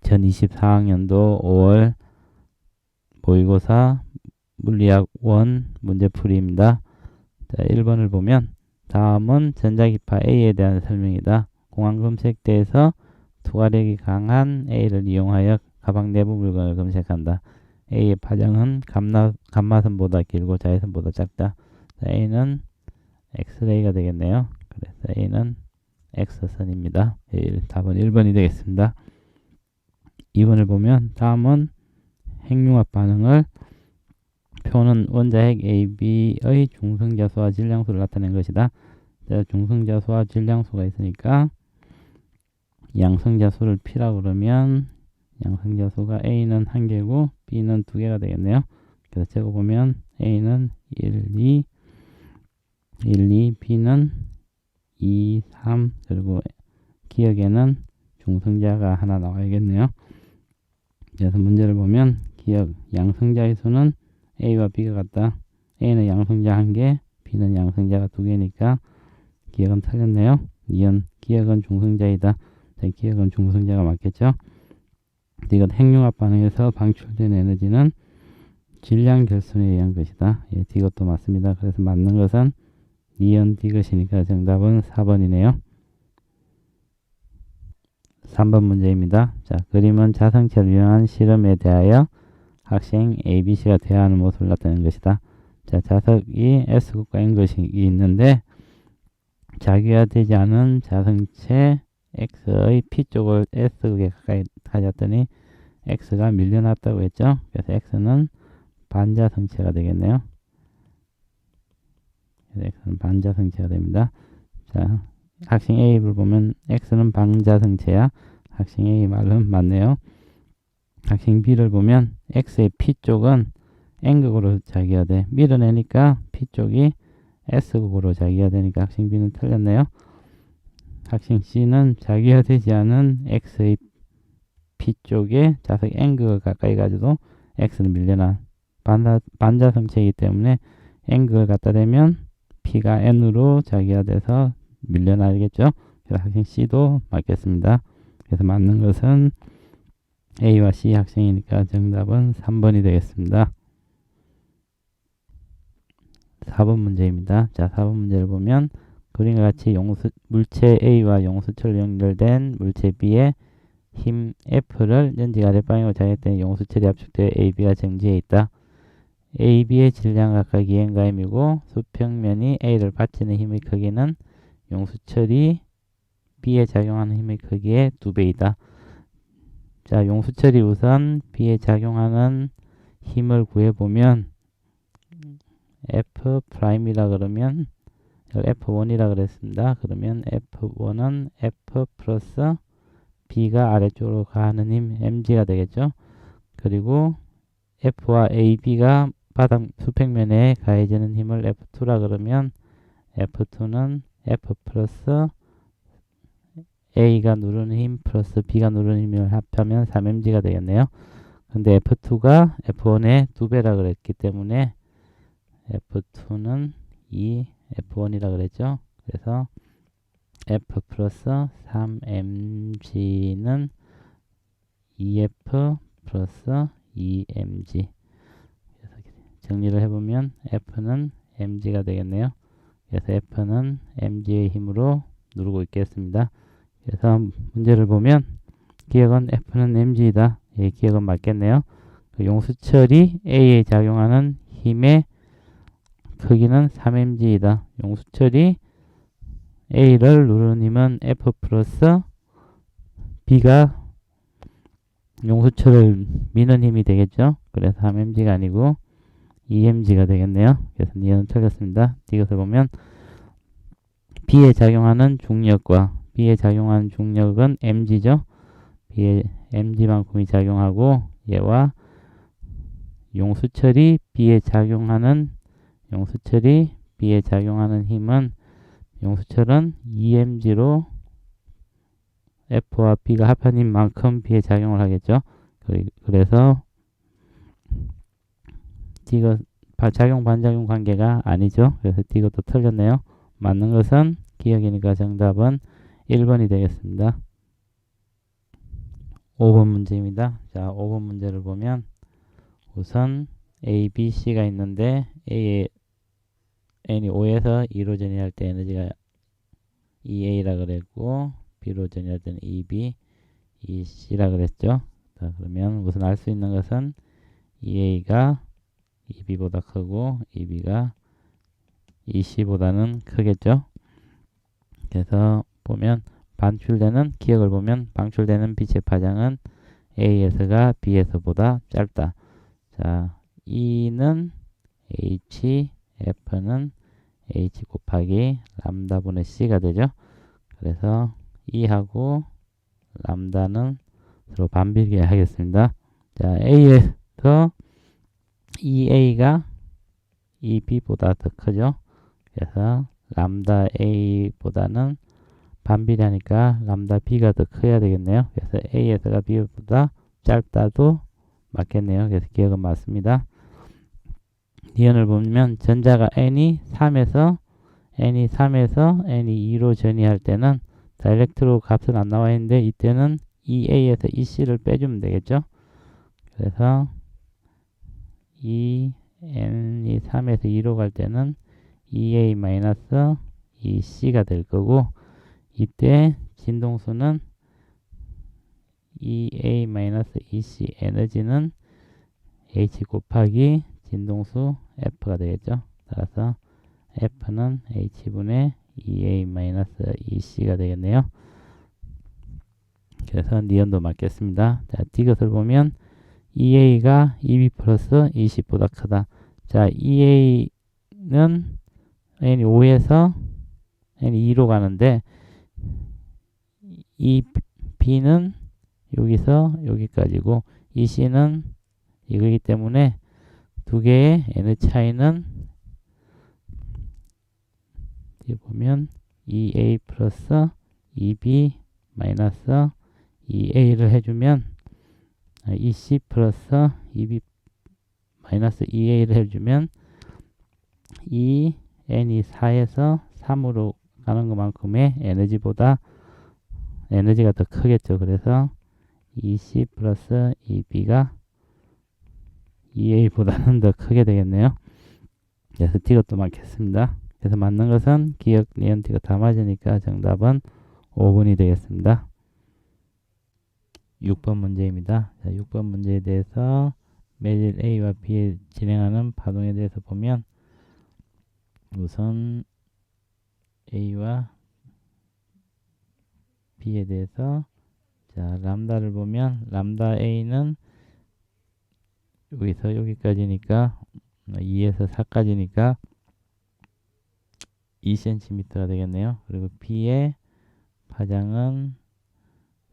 2024학년도 5월 모의고사 물리학 1 문제풀이입니다. 자, 1번을 보면 다음은 전자기파 A에 대한 설명이다. 공항검색대에서 투과력이 강한 A를 이용하여 가방 내부 물건을 검색한다. A의 파장은 감마선보다 길고 자외선보다 작다. 자, A는 엑스레이가 되겠네요. 그래서 A는 X선입니다. 답은 1번이 되겠습니다. 2번을 보면 다음은 핵융합 반응을 표는 원자핵 AB의 중성자수와 질량수를 나타낸 것이다. 자, 중성자수와 질량수가 있으니까 양성자수를 P라고 그러면 양성자수가 A는 1개고 B는 2개가 되겠네요. 그래서 적어보면 A는 1, 2, B는 2, 3, 그리고 기억에는 중성자가 하나 나와야겠네요. 그래서 문제를 보면 기억 양성자의 수는 A와 B가 같다. A는 양성자 1개, B는 양성자가 2개니까 기억은 틀렸네요. 이은 기억은 중성자이다. 자, 기억은 중성자가 맞겠죠. 이건 핵융합 반응에서 방출된 에너지는 질량 결손에 의한 것이다. 예, 이것도 맞습니다. 그래서 맞는 것은 이은 D것이니까 정답은 4번이네요. 3번 문제입니다. 자, 그림은 자성체를 이용한 실험에 대하여 학생 ABC가 대화하는 모습을 나타내는 것이다. 자, 자석이 S극과 N극이 있는데 자기화되지 않은 자성체 X의 P쪽을 S극에 가까이 가졌더니 X가 밀려났다고 했죠. 그래서 X는 반자성체가 되겠네요. 그래서 X는 반자성체가 됩니다. 자, 학생 A를 보면 X는 반자성체야. 학생 A 말은 맞네요. 학생 B를 보면 X의 P쪽은 N극으로 자기화돼. 밀어내니까 P쪽이 S극으로 자기화되니까 학생 B는 틀렸네요. 학생 C는 자기화되지 않은 X의 P쪽에 자석 N극을 가까이 가져도 X는 밀려나. 반자성체이기 때문에 N극을 갖다 대면 P가 N으로 자기화돼서 밀려나겠죠. 그래서 학생 C도 맞겠습니다. 그래서 맞는 것은 A와 C 학생이니까 정답은 3번이 되겠습니다. 4번 문제입니다. 자, 4번 문제를 보면 그림과 같이 물체 A와 용수철로 연결된 물체 B의 힘 F를 연지가 아랫방향으로 작용된 용수철이 압축되어 AB가 정지해 있다. AB의 질량 각각 2mg이고 수평면이 A를 받치는 힘의 크기는 용수철이 B에 작용하는 힘의 크기의 2배이다. 자, 용수철이 우선 B에 작용하는 힘을 구해보면 F'이라 그러면 F1이라 그랬습니다. 그러면 F1은 F 플러스 B가 아래쪽으로 가는 힘 mg가 되겠죠. 그리고 F와 AB가 바닥 수평면에 가해지는 힘을 F2라 그러면 F2는 F 플러스 A가 누르는 힘 플러스 B가 누르는 힘을 합하면 3mg가 되겠네요. 근데 F2가 F1의 2배라 그랬기 때문에 F2는 2F1이라 그랬죠. 그래서 F 플러스 3mg는 2F 플러스 2mg. 그래서 정리를 해보면 F는 mg가 되겠네요. 그래서 F는 mg의 힘으로 누르고 있겠습니다. 그래서 문제를 보면 기억은 F는 mg이다. 예, 기억은 맞겠네요. 그 용수철이 A에 작용하는 힘의 크기는 3mg이다. 용수철이 A를 누르는 힘은 F 플러스 B가 용수철을 미는 힘이 되겠죠. 그래서 3mg가 아니고 2mg가 되겠네요. 그래서 이해는 틀렸습니다. 이것을 보면 B에 작용하는 중력과 B에 작용하는 중력은 mg죠. B에 mg만큼이 작용하고 얘와 용수철이 B에 작용하는 힘은 용수철은 2mg로 F와 B가 합한 힘만큼 B에 작용을 하겠죠. 그래서 이거 작용 반작용 관계가 아니죠. 그래서 이것도 틀렸네요. 맞는 것은 기억이니까 정답은 1번이 되겠습니다. 5번 문제입니다. 자, 5번 문제를 보면 우선 A, B, C가 있는데 A의 n이 5에서 2로 전이할 때 에너지가 2A라 그랬고 B로 전이할 때는 2B, 2C라 그랬죠. 자, 그러면 우선 알 수 있는 것은 2A가 2B보다 크고 2B가 2C보다는 크겠죠. 그래서 보면 기억을 보면 방출되는 빛의 파장은 A에서가 B에서보다 짧다. 자, E는 H, F는 H 곱하기 람다분의 C가 되죠. 그래서 E하고 람다는 서로 반비례 하겠습니다. 자, A에서 EA가 EB보다 더 크죠. 그래서 람다 A보다는 반비례하니까 람다 B가 더 커야 되겠네요. 그래서 A에서가 B보다 짧다도 맞겠네요. 그래서 기억은 맞습니다. 니은을 보면 전자가 n이 3에서 n이 2로 전이할 때는 다이렉트로 값은 안 나와 있는데 이때는 EA에서 EC를 빼주면 되겠죠. 그래서 n이 3에서 2로 갈 때는 EA-EC가 될 거고 이때 진동수는 EA-EC 에너지는 H 곱하기 진동수 F가 되겠죠. 따라서 F는 H분의 EA-EC가 되겠네요. 그래서 니은도 맞겠습니다. 자, 이것을 보면 EA가 EB 플러스 EC보다 크다. 자, EA는 n이 5에서 n이 2로 가는데 EB는 여기서 여기까지고 EC는 이거기 때문에 두 개의 n 차이는 여기 보면 EA 플러스 EB 마이너스 EA를 해주면 EC 플러스 EB 마이너스 EA를 해주면 이 n이 4에서 3으로 가는 것만큼의 에너지가 더 크겠죠. 그래서 EC 플러스 EB가 EA보다는 더 크게 되겠네요. 그래서 이것도 맞겠습니다. 그래서 맞는 것은 기억, 니은, 디귿 다 맞으니까 정답은 5번이 되겠습니다. 6번 문제입니다. 자, 6번 문제에 대해서 매질 A와 B에 진행하는 파동에 대해서 보면 우선 A와 B에 대해서 자, 람다를 보면 람다 A는 여기서 여기까지니까 2에서 4까지니까 2cm가 되겠네요. 그리고 B의 파장은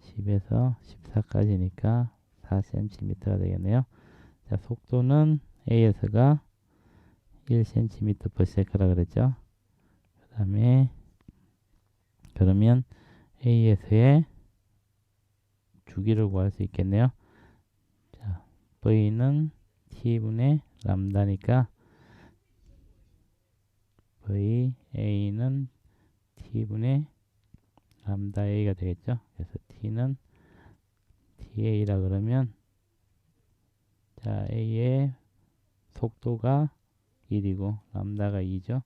10에서 14까지니까 4cm가 되겠네요. 자, 속도는 A에서가 1cm/s라 그랬죠. 그 다음에 그러면 A에서의 주기를 구할 수 있겠네요. 자, V는 T분의 람다니까 VA는 T분의 람다 A가 되겠죠. 그래서 T는 TA라 그러면 자, A의 속도가 1이고 람다가 2죠.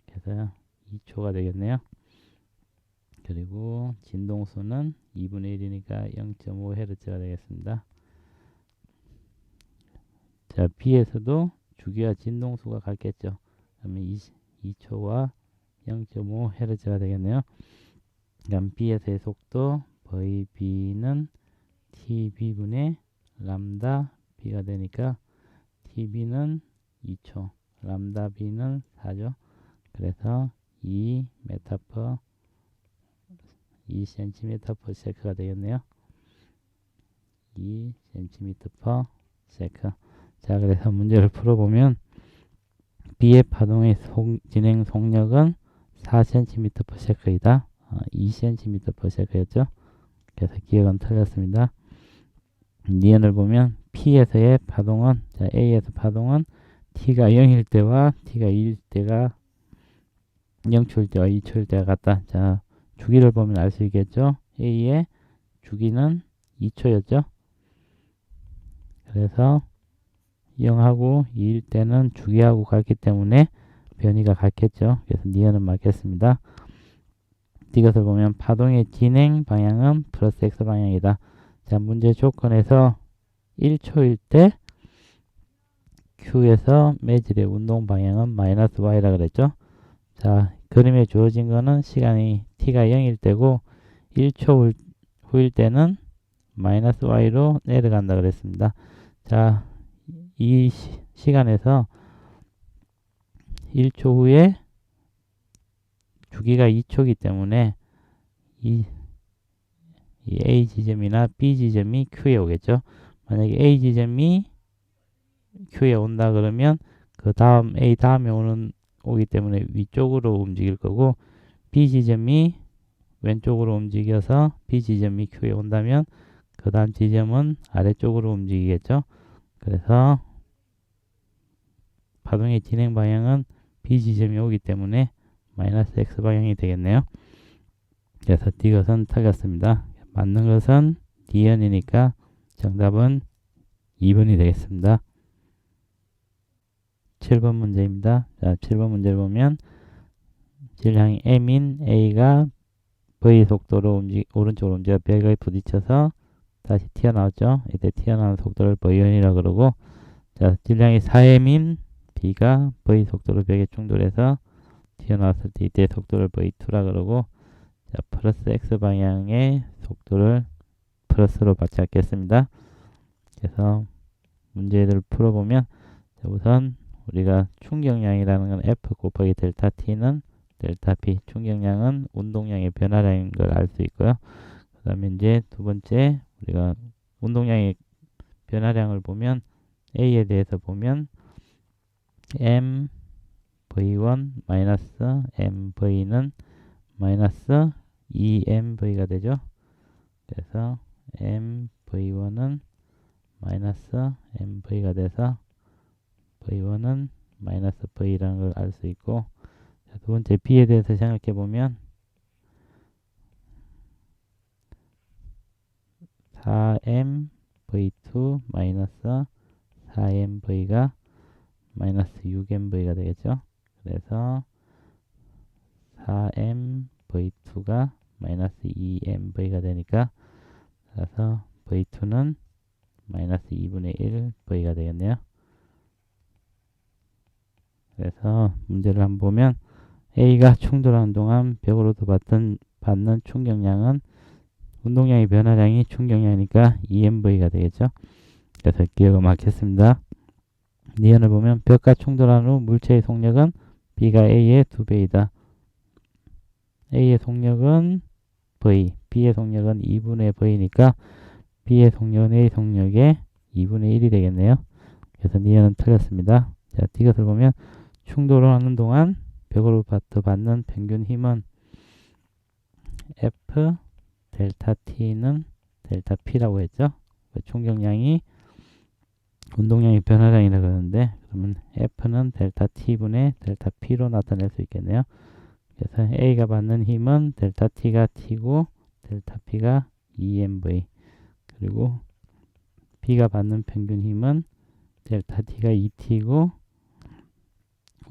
그래서 2초가 되겠네요. 그리고 진동수는 2분의 1이니까 0.5Hz가 되겠습니다. 자, B에서도 주기와 진동수가 같겠죠. 그러면 2초와 0.5Hz가 되겠네요. 그럼 B에서의 속도 VB는 TB분의 람다 B가 되니까 TB는 2초, 람다 B는 4죠. 그래서 2cm/s가 되겠네요. 2cm/s. 자, 그래서 문제를 풀어보면 B의 파동의 진행 속력은 4cm/s이다. 2cm/s였죠. 그래서 기억은 틀렸습니다. 니은을 보면 P에서의 파동은 자, A에서 파동은 T가 0일 때와 T가 2일 때가 0초일 때와 2초일 때가 같다. 자, 주기를 보면 알 수 있겠죠. A의 주기는 2초였죠. 그래서 0하고 2일 때는 주기하고 같기 때문에 변이가 같겠죠. 그래서 니은은 맞겠습니다. 이것을 보면 파동의 진행 방향은 플러스 x 방향이다. 자, 문제 조건에서 1초일 때 Q에서 매질의 운동 방향은 마이너스 y라 그랬죠. 자, 그림에 주어진 거는 시간이 t가 0일 때고 1초 후일 때는 마이너스 y로 내려간다 그랬습니다. 자, 이 시간에서 1초 후에 주기가 2초이기 때문에 이 A 지점이나 B 지점이 Q에 오겠죠. 만약에 A 지점이 Q에 온다 그러면 그 다음 A 다음에 오기 때문에 위쪽으로 움직일 거고, B 지점이 왼쪽으로 움직여서 B 지점이 Q에 온다면 그 다음 지점은 아래쪽으로 움직이겠죠. 그래서 파동의 진행 방향은 B 지점이 오기 때문에 마이너스 X 방향이 되겠네요. 그래서 이것은 틀렸습니다. 맞는 것은 D연이니까 정답은 2번이 되겠습니다. 7번 문제입니다. 자, 7번 문제를 보면 질량이 M인 A가 V 속도로 오른쪽으로 움직여 벽에 부딪혀서 다시 튀어나왔죠. 이때 튀어나오는 속도를 V연이라 그러고, 자, 질량이 4M인 B가 V 속도로 벽에 충돌해서 튀어나왔을 때 이때 속도를 V2라 그러고, 자, 플러스 X 방향의 속도를 플러스로 받잡겠습니다. 그래서 문제를 풀어보면, 자, 우선 우리가 충격량이라는 건 F 곱하기 델타 T는 델타 P, 충격량은 운동량의 변화량인 걸 알 수 있고요. 그 다음에 이제 두 번째 우리가 운동량의 변화량을 보면 A에 대해서 보면 M V1 마이너스 M V는 마이너스 2M V가 되죠. 그래서 M V1은 마이너스 M V가 돼서 V1은 마이너스 V라는 걸 알 수 있고, 자, 두 번째 B에 대해서 생각해 보면 4M V2 마이너스 4M V가 마이너스 6M V가 되겠죠. 그래서 4M V2가 마이너스 2M V가 되니까, 그래서 V2는 마이너스 2분의 1 V가 되겠네요. 그래서 문제를 한번 보면 A가 충돌하는 동안 벽으로부터 받는 충격량은 운동량의 변화량이 충격량이니까 2mV가 되겠죠. 그래서 기억을 막겠습니다. 니은을 보면 벽과 충돌한 후 물체의 속력은 B가 A의 2배이다. A의 속력은 V, B의 속력은 2분의 V니까 B의 속력은 A 속력의 2분의 1이 되겠네요. 그래서 니은은 틀렸습니다. 자, 이것을 보면 충돌을 하는 동안 벽으로부터 받는 평균 힘은 F 델타 T는 델타 P라고 했죠. 충격량이 운동량의 변화량이라고 하는데, 그러면 F는 델타 T분의 델타 P로 나타낼 수 있겠네요. 그래서 A가 받는 힘은 델타 T가 T고 델타 P가 2mV, 그리고 B가 받는 평균 힘은 델타 T가 2T고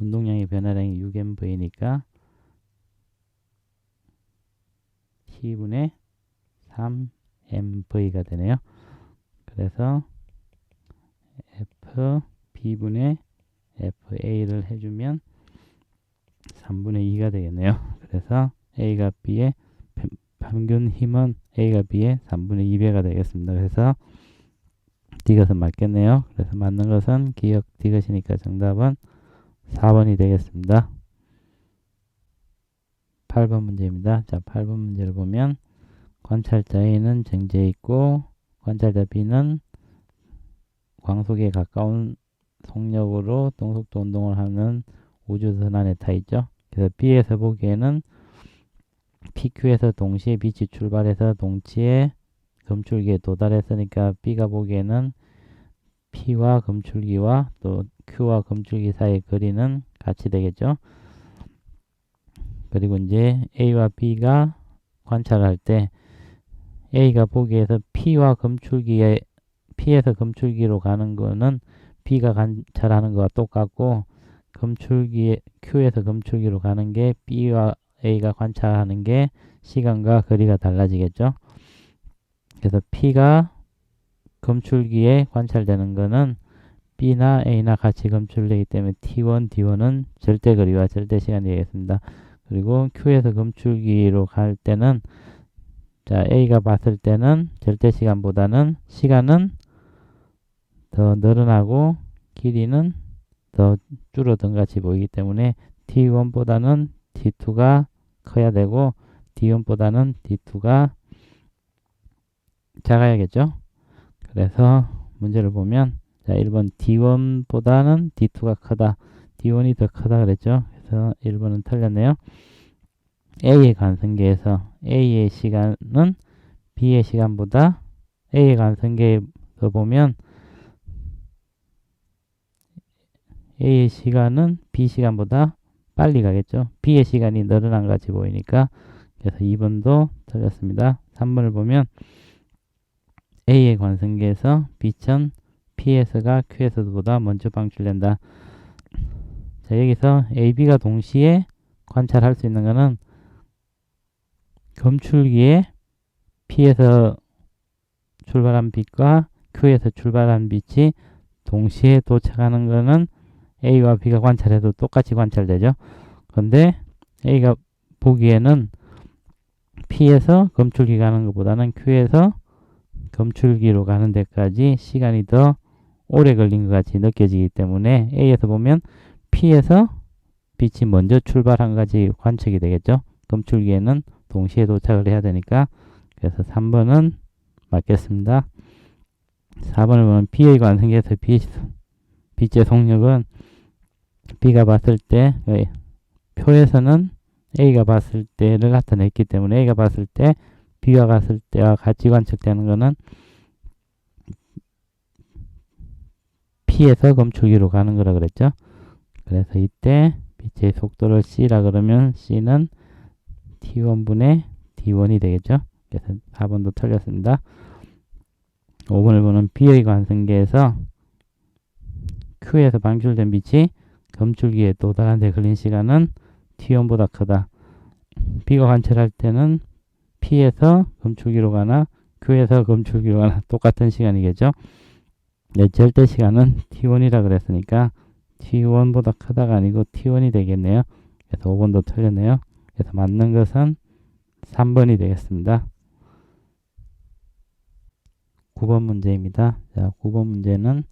운동량의 변화량이 6mV니까 T분의 3mV가 되네요. 그래서 FB분의 FA를 해주면 3분의 2가 되겠네요. 그래서 A가 B의 평균 힘은 A가 B의 3분의 2배가 되겠습니다. 그래서 이것은 맞겠네요. 그래서 맞는 것은 기억 이것이니까 정답은 4번이 되겠습니다. 8번 문제입니다. 자, 8번 문제를 보면 관찰자 A는 정지해 있고 관찰자 B는 광속에 가까운 속력으로 동속도 운동을 하는 우주선 안에 타 있죠. 그래서 B에서 보기에는 PQ에서 동시에 빛이 출발해서 동치에 검출기에 도달했으니까 B가 보기에는 P와 검출기와 또 Q와 검출기 사이의 거리는 같이 되겠죠. 그리고 이제 A와 B가 관찰할 때 A가 보기에서 P와 검출기에 P에서 검출기로 가는 거는 B가 관찰하는 거와 똑같고 검출기에 Q에서 검출기로 가는 게 B와 A가 관찰하는 게 시간과 거리가 달라지겠죠. 그래서 P가 검출기에 관찰되는 거는 B나 A나 같이 검출되기 때문에 T1, D1은 절대 거리와 절대 시간이 되겠습니다. 그리고 Q에서 검출기로 갈 때는 자, A가 봤을 때는 절대 시간보다는 시간은 더 늘어나고 길이는 더 줄어든 같이 보이기 때문에 T1보다는 T2가 커야 되고 D1보다는 D2가 작아야겠죠. 그래서 문제를 보면 자, 1번 D1보다는 D2가 크다. D1이 더 크다 그랬죠. 그래서 1번은 틀렸네요. A의 관성계에서 A의 시간은 B의 시간보다 A의 관성계에서 보면 A의 시간은 B 시간보다 빨리 가겠죠. B의 시간이 늘어난 것 같이 보이니까 그래서 2번도 틀렸습니다. 3번을 보면 A의 관성계에서 B점 Ps가 Qs보다 먼저 방출된다. 자, 여기서 A, B가 동시에 관찰할 수 있는 것은 검출기에 P에서 출발한 빛과 Q에서 출발한 빛이 동시에 도착하는 것은 A와 B가 관찰해도 똑같이 관찰되죠. 그런데 A가 보기에는 P에서 검출기 가는 것보다는 Q에서 검출기로 가는 데까지 시간이 더 오래 걸린 것 같이 느껴지기 때문에 A에서 보면 P에서 빛이 먼저 출발한 것 같이 관측이 되겠죠. 검출기에는 동시에 도착을 해야 되니까 그래서 3번은 맞겠습니다. 4번을 보면 B의 관성계에서 빛의 속력은 B가 봤을 때 표에서는 A가 봤을 때를 나타냈기 때문에 A가 봤을 때 B가 봤을 때와 같이 관측되는 것은 P에서 검출기로 가는 거라 그랬죠. 그래서 이때 빛의 속도를 C라 그러면 C는 T1분의 D1이 되겠죠. 그래서 4번도 틀렸습니다. 5번을 보는 B의 관성계에서 Q에서 방출된 빛이 검출기에 도달하는 데 걸린 시간은 T1보다 크다. B가 관찰할 때는 P에서 검출기로 가나 Q에서 검출기로 가나 똑같은 시간이겠죠. 네, 절대 시간은 T1이라 그랬으니까 T1보다 크다가 아니고 T1이 되겠네요. 그래서 5번도 틀렸네요. 그래서 맞는 것은 3번이 되겠습니다. 9번 문제입니다. 자, 9번 문제는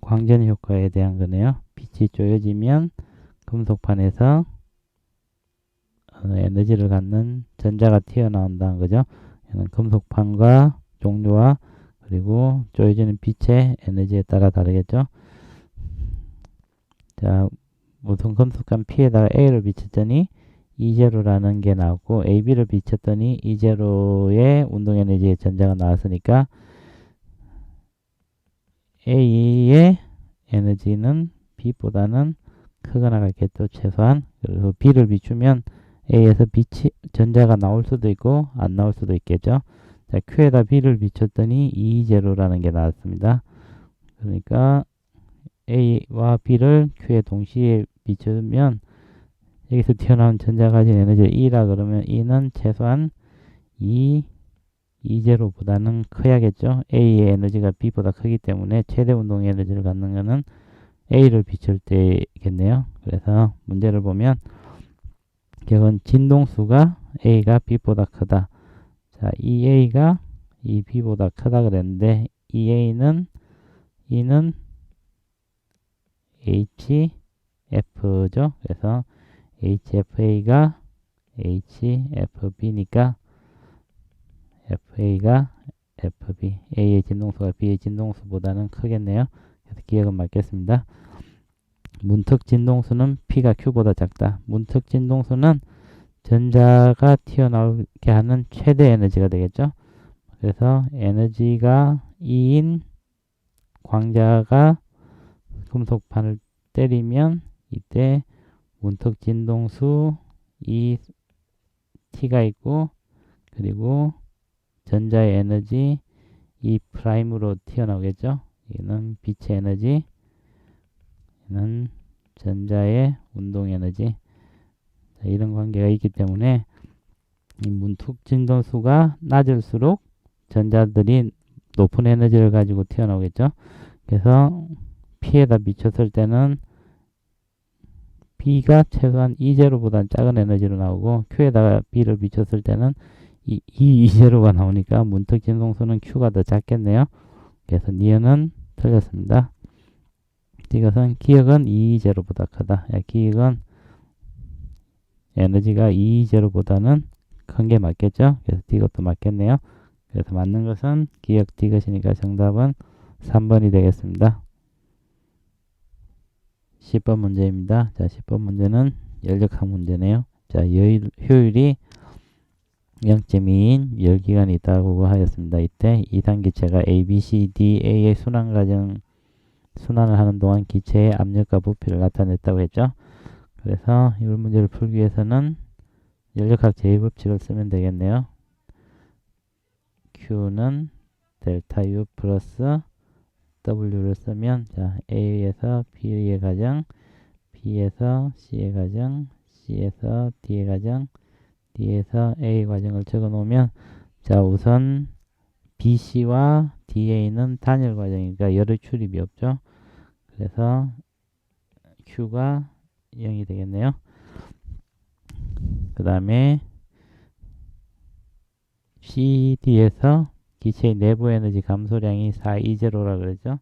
광전 효과에 대한 거네요. 빛이 쪼여지면 금속판에서 에너지를 갖는 전자가 튀어나온다는 거죠. 얘는 금속판과 종류와 그리고 쪼여지는 빛의 에너지에 따라 다르겠죠. 자, 우선 금속판 P에다가 A를 비췄더니 E0라는 게 나왔고 AB를 비췄더니 E0의 운동에너지의 전자가 나왔으니까 A의 에너지는 B보다는 크거나 같겠죠. 최소한. 그리고 B를 비추면 A에서 빛이 전자가 나올 수도 있고 안 나올 수도 있겠죠. 자, Q에다 B를 비췄더니 E0라는 게 나왔습니다. 그러니까 A와 B를 Q에 동시에 비추면 여기서 튀어나온 전자 가진 에너지를 E라 그러면 E는 최소한 E0보다는 커야겠죠. A의 에너지가 B보다 크기 때문에 최대 운동 에너지를 갖는 것은 A를 비출 때겠네요. 그래서 문제를 보면 결국은 진동수가 A가 B보다 크다. 자, EA가 EB보다 크다 그랬는데 E는 HF죠. 그래서 HFA가 HFB니까 FA가 FB, A의 진동수가 B의 진동수보다는 크겠네요. 그래서 기억은 맞겠습니다. 문특 진동수는 P가 Q보다 작다. 문특 진동수는 전자가 튀어나오게 하는 최대 에너지가 되겠죠. 그래서 에너지가 E인 광자가 금속판을 때리면 이때 문특 진동수 E T가 있고 그리고 전자의 에너지 E 프라임으로 튀어나오겠죠. 이는 빛의 에너지, 이는 전자의 운동 에너지. 자, 이런 관계가 있기 때문에 이 문톡 진동수가 낮을수록 전자들이 높은 에너지를 가지고 튀어나오겠죠. 그래서 P에다 비췄을 때는 B가 최소한 E0보다 작은 에너지로 나오고 Q에다가 B를 비췄을 때는 이 E0가 나오니까 문턱 진동수는 Q가 더 작겠네요. 그래서 니은은 틀렸습니다. 이것은 기억은 E0보다 크다. 기억은 에너지가 E0보다는 큰 게 맞겠죠. 그래서 이것도 맞겠네요. 그래서 맞는 것은 기억 이것이니까 정답은 3번이 되겠습니다. 10번 문제입니다. 자, 10번 문제는 열역학 문제네요. 자, 효율이 0.2인 열기관이 있다고 하였습니다. 이때 이상 기체가 A, B, C, D, A의 순환을 하는 동안 기체의 압력과 부피를 나타냈다고 했죠. 그래서 이 문제를 풀기 위해서는 열역학 제2법칙을 쓰면 되겠네요. Q는 델타 U 플러스 W를 쓰면 자, A에서 B의 가정, B에서 C의 가정, C에서 D의 가정, D에서 A 과정을 적어 놓으면 자, 우선 BC와 DA는 단일 과정이니까 열의 출입이 없죠. 그래서 Q가 0이 되겠네요. 그 다음에 CD에서 기체의 내부 에너지 감소량이 4E0라 그러죠.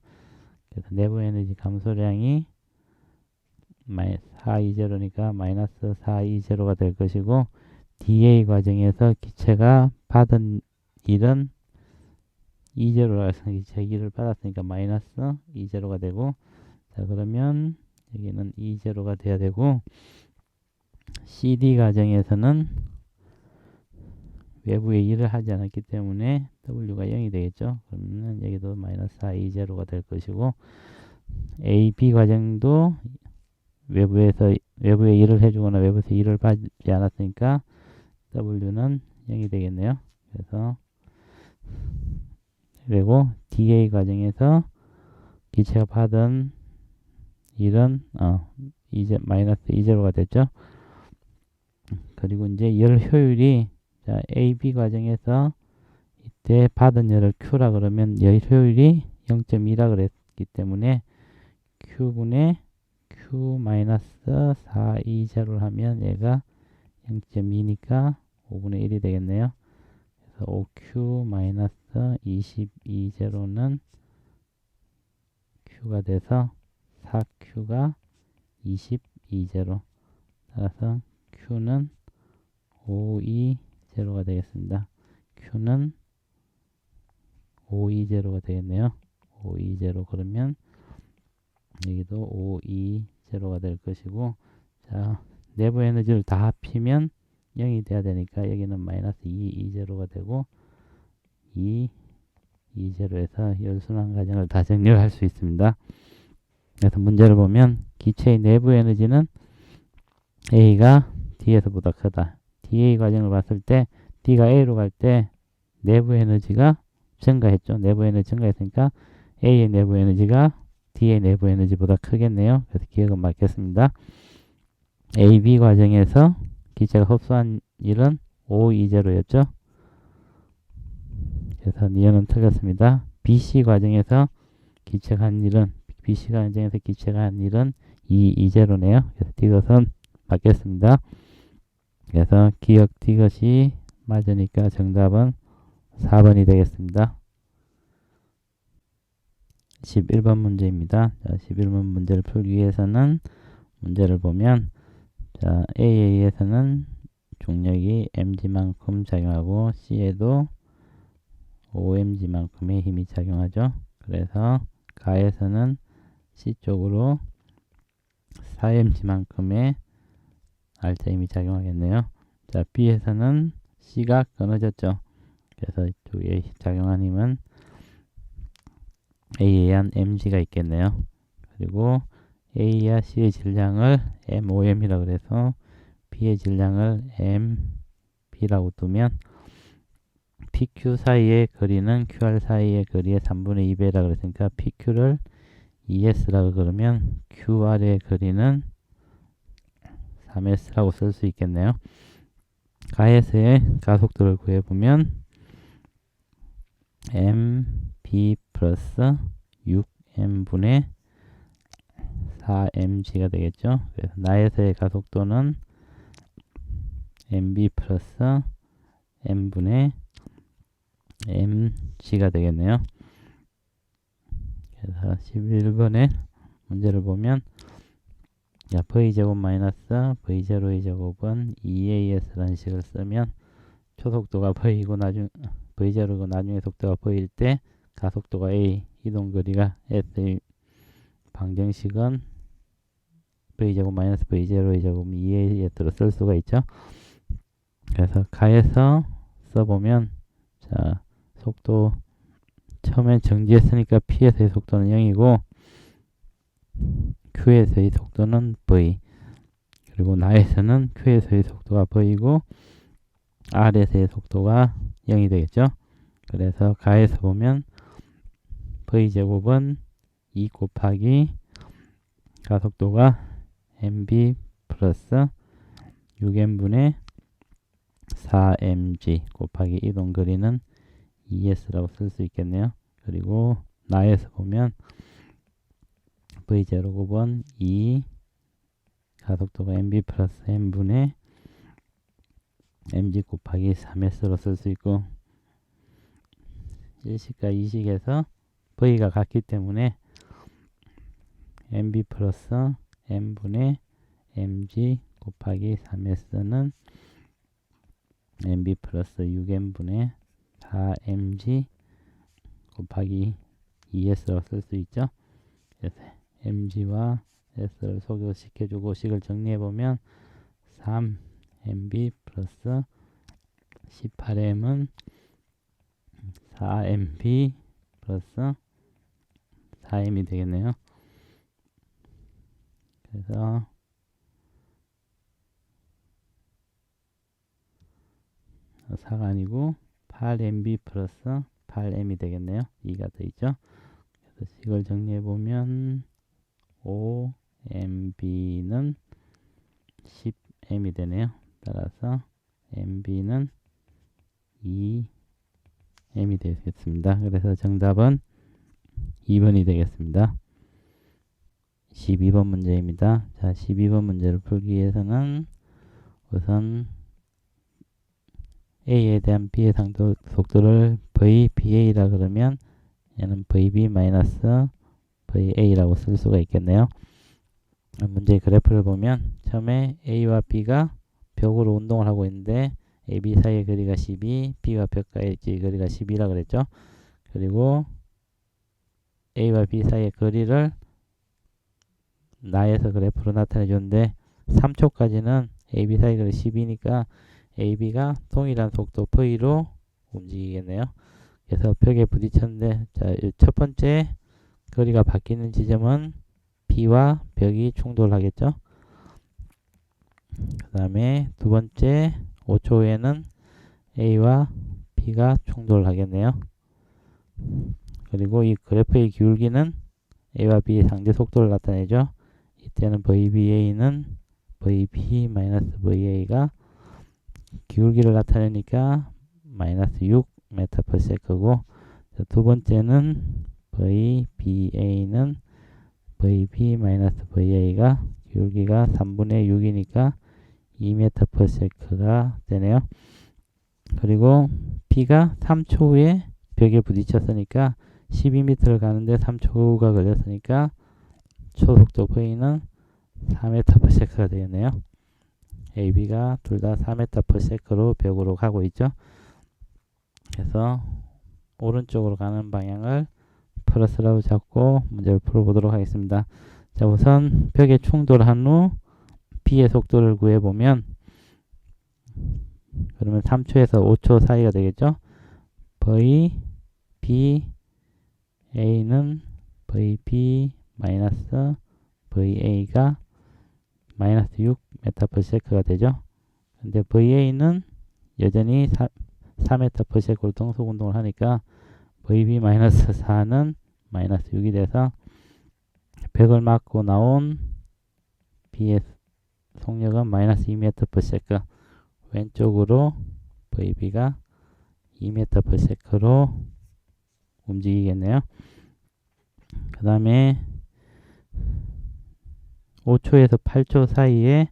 그래서 내부 에너지 감소량이 4E0니까 마이너스 4E0가 될 것이고 DA 과정에서 기체가 받은 일은 E0라 해서 기체 기를 받았으니까 마이너스 E0가 되고 자 그러면 여기는 E0가 돼야 되고 CD 과정에서는 외부에 일을 하지 않았기 때문에 W가 0이 되겠죠. 그러면 여기도 마이너스 4E0가 될 것이고 AB 과정도 외부에 일을 해주거나 외부에서 일을 받지 않았으니까 W는 0이 되겠네요. 그리고 DA 과정에서 기체가 받은 일은 마이너스 E0가 됐죠. 그리고 이제 열 효율이 자, AB 과정에서 이때 받은 열을 Q라 그러면 열 효율이 0.2라 그랬기 때문에 Q분의 Q 마이너스 4E0를 하면 얘가 0.2니까 5분의 1이 되겠네요. 그래서 5Q 마이너스 22제로는 Q가 돼서 4Q가 22제로. 따라서 Q는 520가 되겠습니다. Q는 520가 되겠네요. 520 그러면 여기도 520가 될 것이고 자 내부 에너지를 다 합치면 0이 돼야 되니까 여기는 마이너스 220가 되고 220에서 열순환 과정을 다 정리할 수 있습니다. 그래서 문제를 보면 기체의 내부 에너지는 A가 D에서보다 크다. DA 과정을 봤을 때 D가 A로 갈 때 내부 에너지가 증가했죠. 내부 에너지 증가했으니까 A의 내부 에너지가 D의 내부 에너지보다 크겠네요. 그래서 기억은 맞겠습니다. AB 과정에서 기체가 흡수한 일은 520였죠. 그래서 니은은 틀렸습니다. BC 과정에서 기체가 한 일은 BC 과정에서 기체가 한 일은 220네요. 그래서 이것은 맞겠습니다. 그래서 기억 이것이 맞으니까 정답은 4번이 되겠습니다. 11번 문제입니다. 자, 11번 문제를 풀기 위해서는 문제를 보면 자, AA에서는 중력이 mg만큼 작용하고 C에도 5mg만큼의 힘이 작용하죠. 그래서 가에서는 C 쪽으로 4mg만큼의 알짜 힘이 작용하겠네요. 자, B에서는 C가 끊어졌죠. 그래서 이쪽에 작용한 힘은 A에 한 mg가 있겠네요. 그리고 A와 C의 질량을 MOM이라고 그래서 B의 질량을 MP라고 두면 PQ 사이의 거리는 QR 사이의 거리의 3분의 2배라 그랬으니까 PQ를 ES라고 그러면 QR의 거리는 3S라고 쓸 수 있겠네요. 가에서의 가속도를 구해보면 mb 플러스 6m분의 4mg가 되겠죠. 그래서 나에서의 가속도는 mb 플러스 m분의 mg가 되겠네요. 그래서 11번의 문제를 보면 v제곱 마이너스 v0의 제곱은 2as라는 식을 쓰면 초속도가 v이고 v0고 나중에 속도가 v일 때 가속도가 a, 이동거리가 s의 방정식은 v제곱 마이너스 v0의 제곱 2as로 쓸 수가 있죠. 그래서 가에서 써보면 자 속도 처음엔 정지했으니까 p에서의 속도는 0이고 q에서의 속도는 v, 그리고 나에서는 q에서의 속도가 v이고 r에서의 속도가 0이 되겠죠. 그래서 가에서 보면 v제곱은 2 곱하기 가속도가 mb 플러스 6m분의 4mg 곱하기 이동거리는 ES라고 쓸 수 있겠네요. 그리고 나에서 보면 v0곱은 2 가속도가 mb 플러스 m분의 mg 곱하기 3s로 쓸 수 있고, 1식과 2식에서 v가 같기 때문에 mb 플러스 m분의 mg 곱하기 3s는 mb 플러스 6m분의 4mg 곱하기 2s로 쓸 수 있죠. 그래서 mg와 s를 소개시켜주고 식을 정리해보면 3mb 플러스 18m은 4mb 플러스 4m이 되겠네요. 그래서 4가 아니고 8mb 플러스 8m이 되겠네요. 2가 더 있죠. 그래서 식을 정리해보면 5mb는 10m이 되네요. 따라서 mb는 2m이 되겠습니다. 그래서 정답은 2번이 되겠습니다. 12번 문제입니다. 자, 12번 문제를 풀기 위해서는 우선 A에 대한 B의 상도 속도를 VBA라 그러면 얘는 VB 마이너스 VA라고 쓸 수가 있겠네요. 문제의 그래프를 보면 처음에 A와 B가 벽으로 운동을 하고 있는데 AB 사이의 거리가 12, B와 벽과의 거리가 12라 그랬죠. 그리고 A와 B 사이의 거리를 나에서 그래프로 나타내 줬는데 3초까지는 AB 사이 거리 10이니까 AB가 동일한 속도 V로 움직이겠네요. 그래서 벽에 부딪혔는데 자, 첫 번째 거리가 바뀌는 지점은 B와 벽이 충돌하겠죠. 그 다음에 두 번째 5초 후에는 A와 B가 충돌하겠네요. 그리고 이 그래프의 기울기는 A와 B의 상대 속도를 나타내죠. 이때는 VBA는 VB-VA가 기울기를 나타내니까 마이너스 6m/s고, 두 번째는 VBA는 VB-VA가 기울기가 3분의 6이니까 2m/s가 되네요. 그리고 B가 3초 후에 벽에 부딪혔으니까 12m를 가는데 3초가 걸렸으니까 초속도 V는 4m/s가 되겠네요. AB가 둘 다 4m/s로 벽으로 가고 있죠. 그래서 오른쪽으로 가는 방향을 플러스라고 잡고 문제를 풀어보도록 하겠습니다. 자, 우선 벽에 충돌한 후 B의 속도를 구해보면 그러면 3초에서 5초 사이가 되겠죠. VBA는 VB-VA가 마이너스 6m/s가 되죠. 근데 VA는 여전히 4m/s로 등속 운동을 하니까 VB-4는 마이너스 6이 돼서 100을 맞고 나온 B의 속력은 마이너스 2m/s. 왼쪽으로 VB가 2m/s로 움직이겠네요. 그 다음에 5초에서 8초 사이에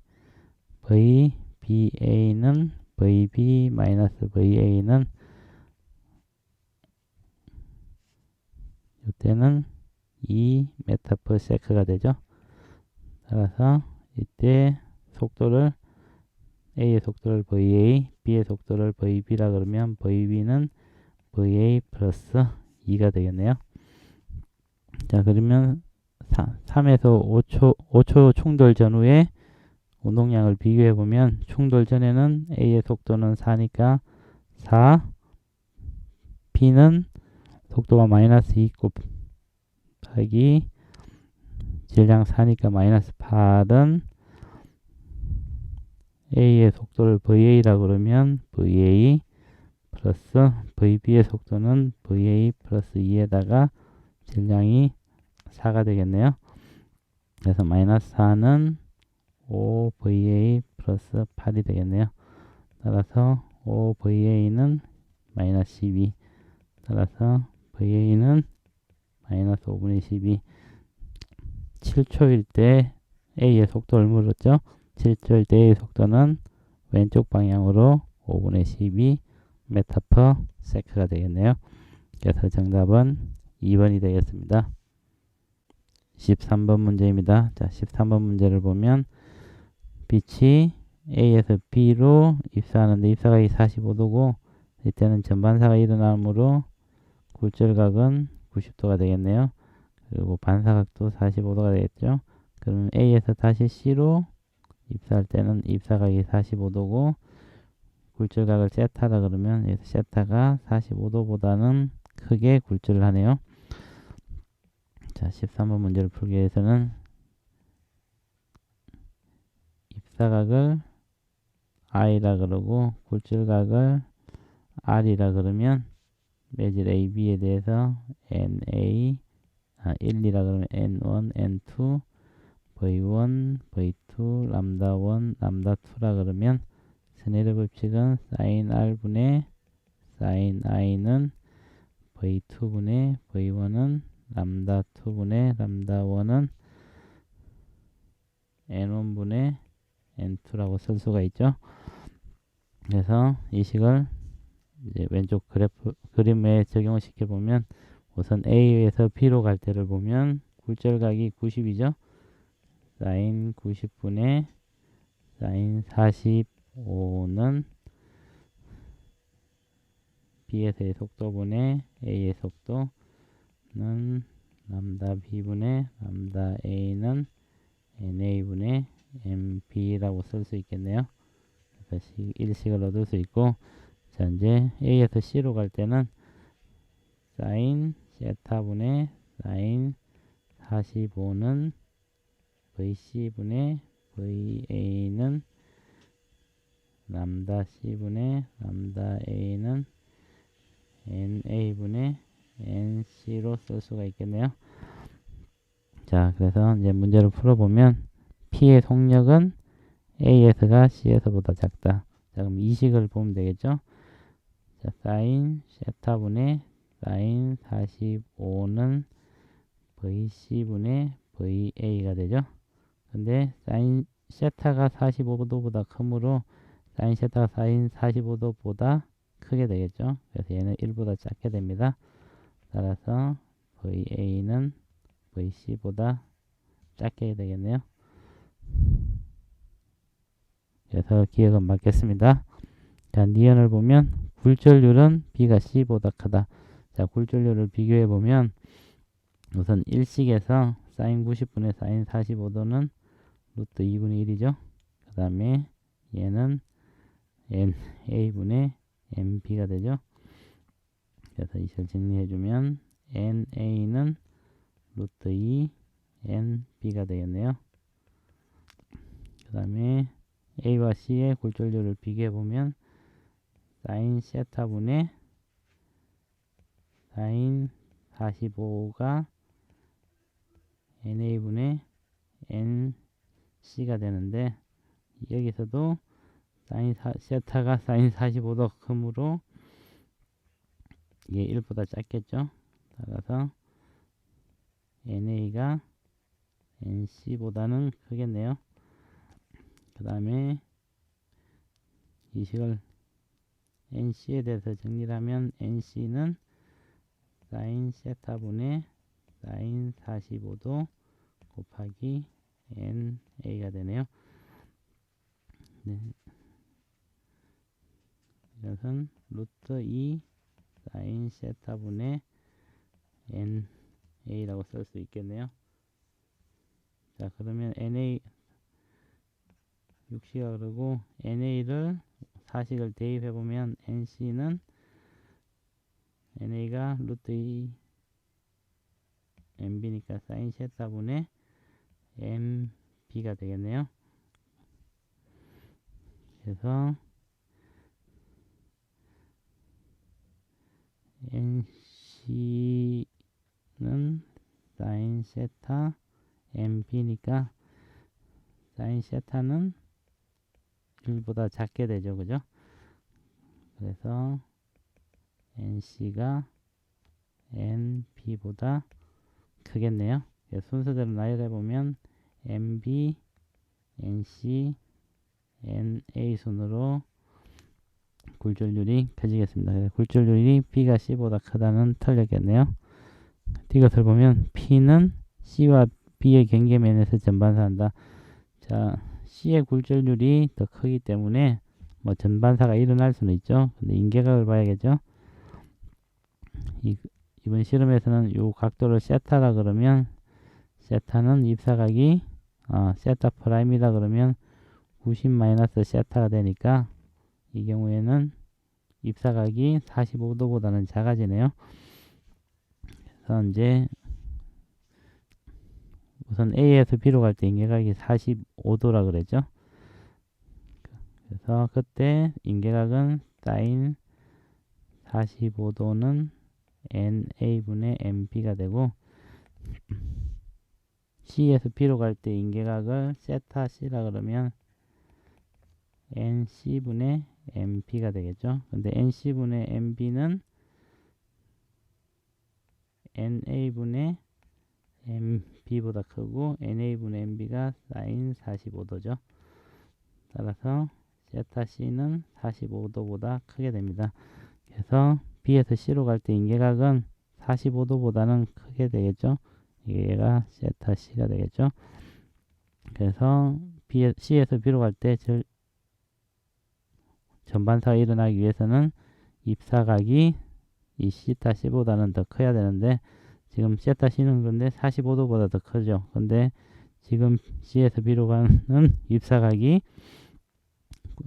VBA는 VB-VA는 이때는 2m/s가 되죠. 따라서 이때 속도를 A의 속도를 VA, B의 속도를 VB라 그러면 VB는 VA 플러스 2가 되겠네요. 자, 그러면 3에서 5초 충돌 전후에 운동량을 비교해 보면 충돌 전에는 A의 속도는 4니까 4, B는 속도가 마이너스 2 곱하기 질량 4니까 마이너스 8은 A의 속도를 VA라 그러면 VA 플러스 VB의 속도는 VA 플러스 2에다가 질량이 4가 되겠네요. 그래서 마이너스 4는 5VA 플러스 8이 되겠네요. 따라서 5VA는 마이너스 12. 따라서 VA는 마이너스 5분의 12. 7초일 때 A의 속도를 물었죠. 7초일 때 A의 속도는 왼쪽 방향으로 5분의 12 m/s가 되겠네요. 그래서 정답은 2번이 되겠습니다. 13번 문제입니다. 자, 13번 문제를 보면 빛이 A에서 B로 입사하는데 입사각이 45도고 이때는 전반사가 일어나므로 굴절각은 90도가 되겠네요. 그리고 반사각도 45도가 되겠죠. 그러면 A에서 다시 C로 입사할 때는 입사각이 45도고 굴절각을 세타라 그러면 여기서 세타가 45도보다는 크게 굴절을 하네요. 자, 13번 문제를 풀기 위해서는 입사각을 I라 그러고 굴절각을 R이라 그러면 매질 AB에 대해서 NA 1, 2라 그러면 N1, N2, V1, V2, 람다1, 람다2라 그러면 스네일 법칙은 sin R분의 sin I는 V2분의 V1은 람다2분의 람다1은 N1분의 N2라고 쓸 수가 있죠. 그래서 이 식을 이제 왼쪽 그림에 적용을 시켜보면 우선 A에서 B로 갈 때를 보면 굴절각이 90이죠. sin 90분의 sin 45는 B에서의 속도분의 A의 속도는 람다 B분의 람다 A는 NA분의 MB라고 쓸 수 있겠네요. 그래서 일식을 얻을 수 있고, 자, 이제 A에서 C로 갈 때는 sin 세타분의 sin 45는 VC분의 VA는 람다 C분의 람다 A는 NA분의 NC로 쓸 수가 있겠네요. 자, 그래서 이제 문제를 풀어보면 P의 속력은 A에서가 C에서보다 작다. 자, 그럼 이 식을 보면 되겠죠. 자, sin 세타분의 sin 45는 VC분의 VA가 되죠. 근데 sin 세타가 45도보다 크므로 sin 세타가 sin 45도보다 크게 되겠죠. 그래서 얘는 1보다 작게 됩니다. 따라서 VA는 VC보다 작게 되겠네요. 그래서 기억은 맞겠습니다. 자, 니은을 보면 굴절률은 B가 C보다 크다. 자, 굴절률을 비교해 보면 우선 일식에서 sin 90분의 sin 45도는 루트 2분의 1이죠. 그 다음에 얘는 NA분의 MB가 되죠. 그래서 이걸 정리해주면 NA는 루트 2 NB가 되겠네요. 그 다음에 A와 C의 굴절률을 비교해보면 사인 세타분의 사인 45가 NA분의 NC가 되는데, 여기서도 세타가 사인 45도 크므로 이게 1보다 작겠죠. 따라서 NA가 NC보다는 크겠네요. 그 다음에 이 식을 NC에 대해서 정리를 하면 NC는 사인 세타분의 사인 45도 곱하기 NA가 되네요. 네. 이것은 루트 2 사인 세타분의 NA라고 쓸 수 있겠네요. 자, 그러면 NA 6시가 그러고 NA를 사식을 대입해 보면 NC는 NA가 루트 2 MB니까 사인 세타분의 MB가 되겠네요. 그래서 NC는 사인 세타 MB니까 사인 세타는 1보다 작게 되죠. 그죠? 그래서 NC가 NB보다 크겠네요. 순서대로 나열해보면 NB, NC, NA 순으로 굴절률이 커지겠습니다. 굴절률이 B가 C보다 크다는 틀렸겠네요. 이것을 보면 P는 C와 B의 경계면에서 전반사한다. 자, C의 굴절률이 더 크기 때문에 뭐 전반사가 일어날 수는 있죠. 근데 인계각을 봐야겠죠. 이번 실험에서는 이 각도를 세타라 그러면 세타는 입사각이 세타 프라임이라 그러면 90 마이너스 세타가 되니까 이 경우에는 입사각이 45도보다는 작아지네요. 그래서 이제 우선 A에서 B로 갈 때 인계각이 45도라 그랬죠. 그래서 그때 인계각은 사인 45도는 NA분의 MB가 되고, C에서 B로 갈 때 인계각을 세타 C라 그러면 NC분의 MB가 되겠죠. 근데 NC분의 MB는 NA분의 MB보다 크고 NA분의 MB가 사인 45도죠. 따라서 세타 C는 45도보다 크게 됩니다. 그래서 B에서 C로 갈 때 인계각은 45도보다는 크게 되겠죠. 얘가 세타 C가 되겠죠. 그래서 C에서 B로 갈 때 전반사가 일어나기 위해서는 입사각이 이 세타 C보다는 더 커야 되는데, 지금 세타 C는 그런데 45도보다 더 크죠. 근데 지금 C에서 B로 가는 입사각이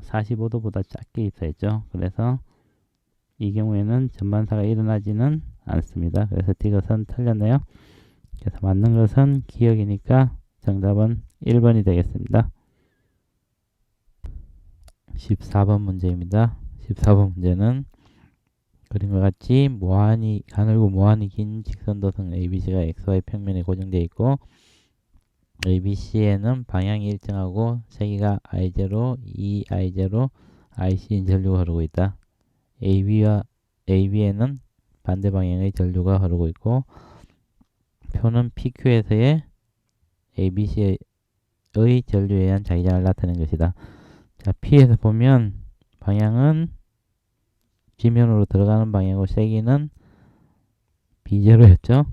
45도보다 작게 입사했죠. 그래서 이 경우에는 전반사가 일어나지는 않습니다. 그래서 이것은 틀렸네요. 그래서 맞는 것은 기억이니까 정답은 1번이 되겠습니다. 14번 문제입니다. 14번 문제는 그림과 같이 가늘고 무한히 긴 직선도성 ABC가 XY 평면에 고정되어 있고, ABC에는 방향이 일정하고 세기가 I0, EI0, IC인 전류가 흐르고 있다. AB에는 반대 방향의 전류가 흐르고 있고, 표는 PQ에서의 ABC의 전류에 의한 자기장을 나타낸 것이다. 자, P에서 보면 방향은 지면으로 들어가는 방향이고 세기는 B0였죠.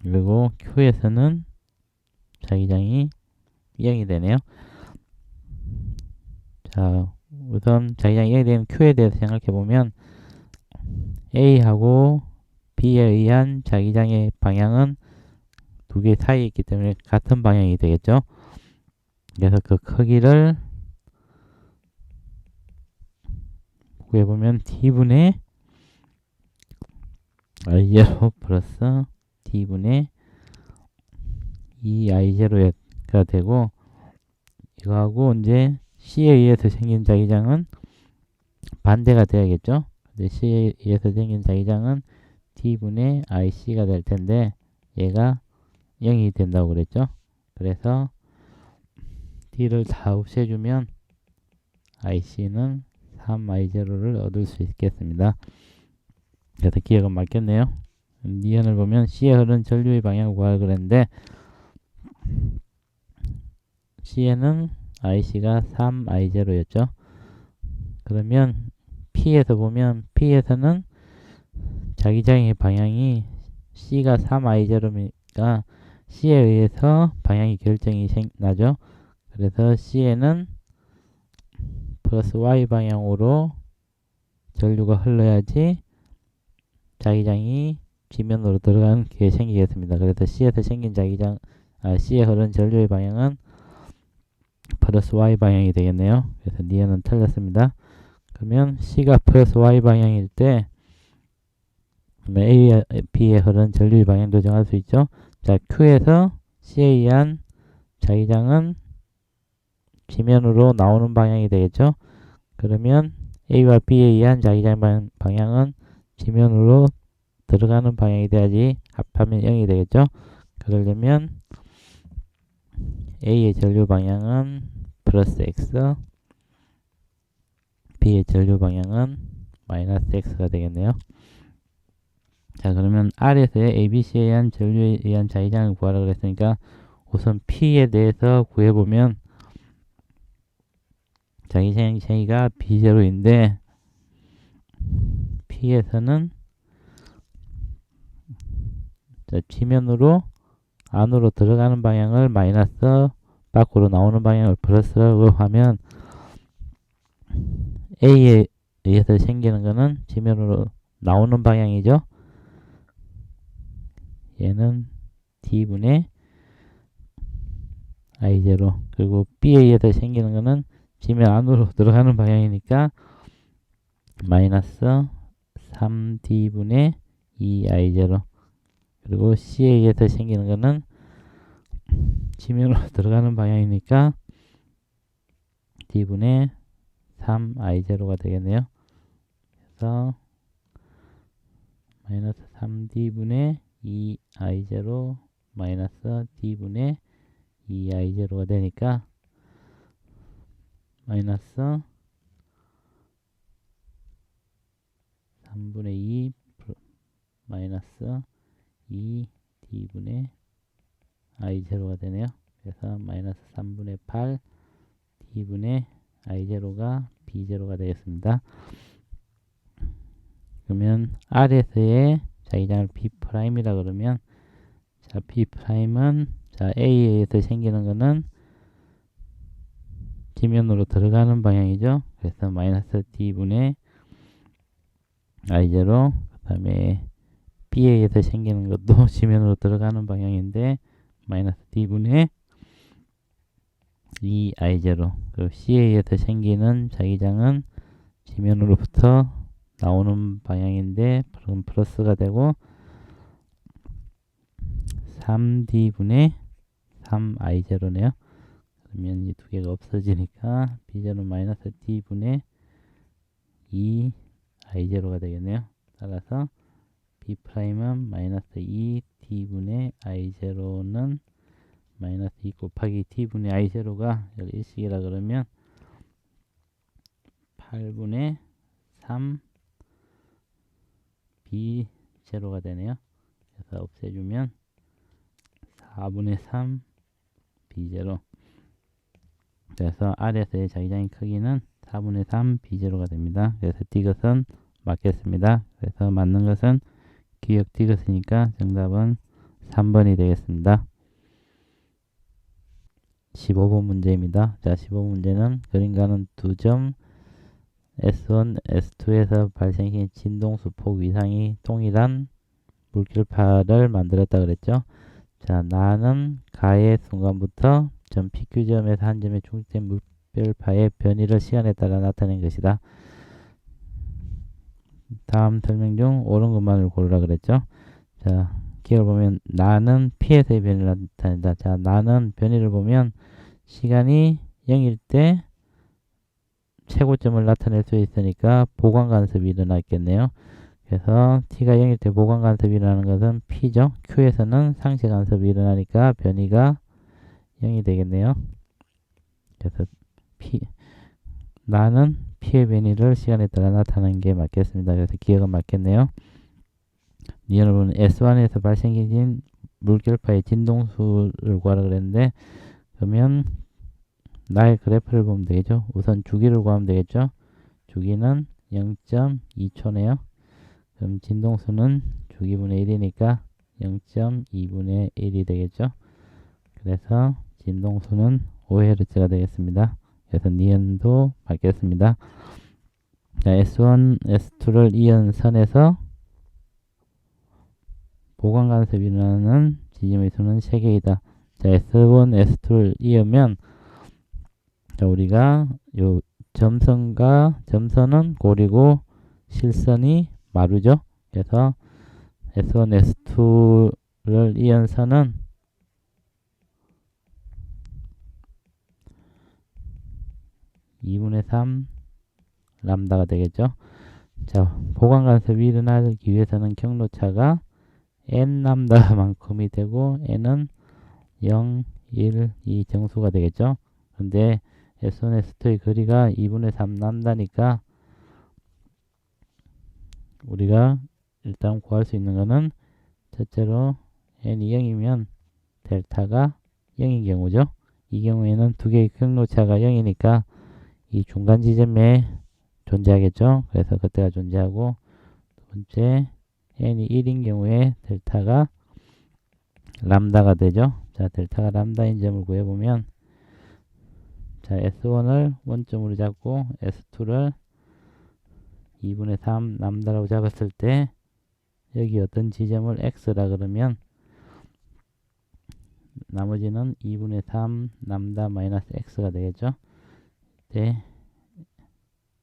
그리고 Q에서는 자기장이 0이 되네요. 자, 우선 자기장이 0이 되는 Q에 대해서 생각해보면 A하고 B에 의한 자기장의 방향은 두 개 사이에 있기 때문에 같은 방향이 되겠죠. 그래서 그 크기를 구해보면 T분의 I0 플러스 T분의 2I0가 되고, 이거하고 이제 C에 의해서 생긴 자기장은 반대가 돼야겠죠. 근데 C에 의해서 생긴 자기장은 T분의 IC가 될 텐데 얘가 0이 된다고 그랬죠. 그래서 T를 다 없애주면 IC는 3I0를 얻을 수 있겠습니다. 그래서 기억은 맞겠네요. 니은을 보면 C에 흐르는 전류의 방향을 구하라 그랬는데 C에는 IC가 3I0였죠. 그러면 P에서 보면 P에서는 자기장의 방향이 C가 3I0이니까 C에 의해서 방향이 결정이 나죠. 그래서 C에는 플러스 Y 방향으로 전류가 흘러야지 자기장이 지면으로 들어가는 게 생기겠습니다. 그래서 C에서 생긴 C에 흐르는 전류의 방향은 플러스 Y 방향이 되겠네요. 그래서 니은은 틀렸습니다. 그러면 C가 플러스 Y 방향일 때 A, B에 흐르는 전류의 방향도 정할 수 있죠. 자, Q에서 C에 의한 자기장은 지면으로 나오는 방향이 되겠죠. 그러면 A와 B에 의한 자기장 방향은 지면으로 들어가는 방향이 돼야지 합하면 0이 되겠죠. 그러려면 A의 전류 방향은 플러스 X, B의 전류 방향은 마이너스 X가 되겠네요. 자, 그러면 R에서의 ABC에 의한 전류에 의한 자기장을 구하라 그랬으니까 우선 P에 대해서 구해보면 자기장이 B0인데 P에서는 지면으로 안으로 들어가는 방향을 마이너스, 밖으로 나오는 방향을 플러스라고 하면 A에 의해서 생기는 거는 지면으로 나오는 방향이죠. 얘는 D분의 I0. 그리고 B에 의해서 생기는 거는 지면 안으로 들어가는 방향이니까 마이너스 3D분의 2I0. 그리고 C에 의해서 생기는 거는 지면으로 들어가는 방향이니까 D분의 3I0가 되겠네요. 그래서 마이너스 3D분의 2I0 마이너스 D분의 2I0가 되니까 마이너스 3분의 2 마이너스 2D분의 I0가 되네요. 그래서 마이너스 3분의 8 D분의 I0가 B0가 되겠습니다. 그러면 R에서의 자기장을 B'이라 그러면 자, B'은 자, A에 의해서 생기는 거는 지면으로 들어가는 방향이죠. 그래서 마이너스 D분의 I0, 그 다음에 B에 의해서 생기는 것도 지면으로 들어가는 방향인데 마이너스 D분의 2I0. 그리고 C에 의해서 생기는 자기장은 지면으로부터 나오는 방향인데 그럼 플러스가 되고 3D분의 3I0네요. 그러면 이 두 개가 없어지니까 B0은 마이너스 D분의 2I0가 되겠네요. 따라서 B'은 마이너스 2D분의 I0는 마이너스 2 곱하기 D분의 I0가 일식이라 그러면 8분의 3 B0가 되네요. 그래서 없애주면 4분의 3 B0. 그래서 R에서의 자기장의 크기는 4분의 3 B0가 됩니다. 그래서 디귿은 맞겠습니다. 그래서 맞는 것은 기역 디귿이니까 정답은 3번이 되겠습니다. 15번 문제입니다. 자, 15번 문제는 그림과는 두 점 S1, S2에서 발생한 진동수 폭 위상이 동일한 물결파를 만들었다 그랬죠. 자, 나는 가의 순간부터 점 PQ점에서 한 점에 중립된 물결파의 변이를 시간에 따라 나타낸 것이다. 다음 설명 중 옳은 것만을 고르라 그랬죠. 자, 기억을 보면 나는 P에서의 변이를 나타낸다. 자, 나는 변이를 보면 시간이 0일 때 최고점을 나타낼 수 있으니까 보관 간섭이 일어났겠네요. 그래서 t가 0일 때 보관 간섭이 일어나는 것은 p죠. q에서는 상쇄 간섭이 일어나니까 변이가 0이 되겠네요. 그래서 나는 p의 변이를 시간에 따라 나타내는 게 맞겠습니다. 그래서 기억은 맞겠네요. 여러분 S1에서 발생해진 물결파의 진동수를 구하라 그랬는데, 그러면 나의 그래프를 보면 되겠죠. 우선 주기를 구하면 되겠죠. 주기는 0.2초네요. 그럼 진동수는 주기분의 1이니까 0.2분의 1이 되겠죠. 그래서 진동수는 5Hz가 되겠습니다. 그래서 니은도 맞겠습니다. 자, S1, S2를 이은 선에서 보관 간섭이 일어나는 지점의 수는 3개이다. 자, S1, S2를 이으면, 자, 우리가 요 점선은 고리고 실선이 마루죠. 그래서 S1, S2를 이은 선은 2분의 3 람다가 되겠죠. 자, 보관 간섭이 일어나기 위해서는 경로차가 n 람다만큼이 되고 n은 0, 1, 2 정수가 되겠죠. 근데 S1, S2의 거리가 2분의 3 람다니까 우리가 일단 구할 수 있는 거는 첫째로 n이 0이면 델타가 0인 경우죠. 이 경우에는 두 개의 경로차가 0이니까 이 중간 지점에 존재하겠죠. 그래서 그때가 존재하고, 두 번째 n이 1인 경우에 델타가 람다가 되죠. 자, 델타가 람다인 점을 구해보면, 자, S1을 원점으로 잡고 S2를 2분의 3 람다라고 잡았을 때 여기 어떤 지점을 x라 그러면 나머지는 2분의 3 람다 마이너스 x가 되겠죠. 네,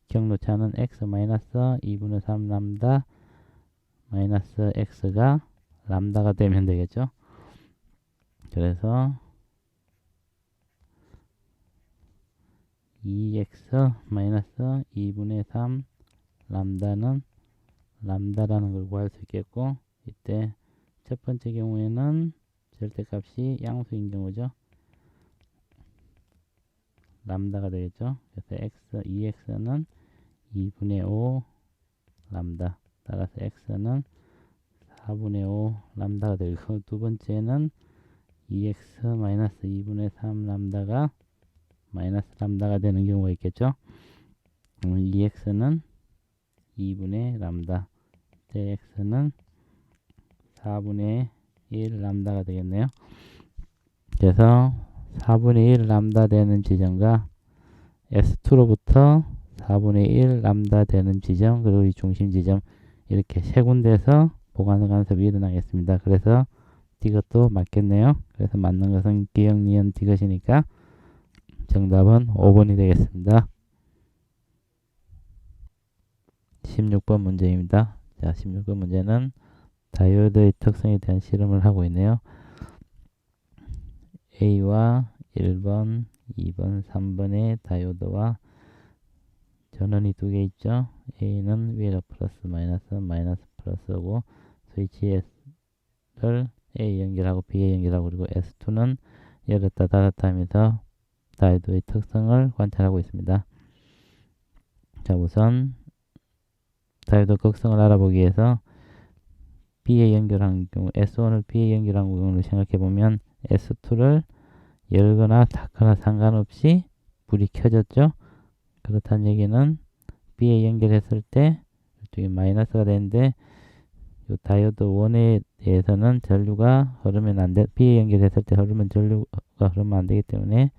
경로차는 x 마이너스 2분의 3 람다 마이너스 x가 람다가 되면 되겠죠. 그래서 2x 마이너스 2분의 3 람다는 람다라는 걸 구할 수 있겠고, 이때 첫 번째 경우에는 절대값이 양수인 경우죠. 람다가 되겠죠. 그래서 2x는 2분의 5 람다, 따라서 x는 4분의 5 람다가 되고, 두 번째는 2x 마이너스 2분의 3 람다가 마이너스 람다가 되는 경우가 있겠죠. 2x는 2분의 람다, x는 4분의 1 람다가 되겠네요. 그래서 4분의 1 람다 되는 지점과 S2로부터 4분의 1 람다 되는 지점, 그리고 이 중심 지점, 이렇게 세 군데에서 보관 간섭이 일어나겠습니다. 그래서 이것도 맞겠네요. 그래서 맞는 것은 기역, 니은, 디귿이니까 정답은 5번이 되겠습니다. 16번 문제입니다. 자, 16번 문제는 다이오드의 특성에 대한 실험을 하고 있네요. A와 1번, 2번, 3번의 다이오드와 전원이 두 개 있죠. A는 위에가 플러스 마이너스, 마이너스 플러스고, 스위치를 A 연결하고 B에 연결하고, 그리고 S2는 열었다 닫았다 하면서 다이오드의 특성을 관찰하고 있습니다. 자, 우선 다이오드 극성을 알아보기 위해서 B에 연결한 경우, S1을 B에 연결한 경우를 생각해보면 S2를 열거나 닫거나 상관없이 불이 켜졌죠. 그렇다는 얘기는 B에 연결했을 때 이쪽이 마이너스가 되는데, 이 다이오드 1에 대해서는 전류가 흐르면 안 돼. B에 연결했을 때 전류가 흐르면 안 되기 때문에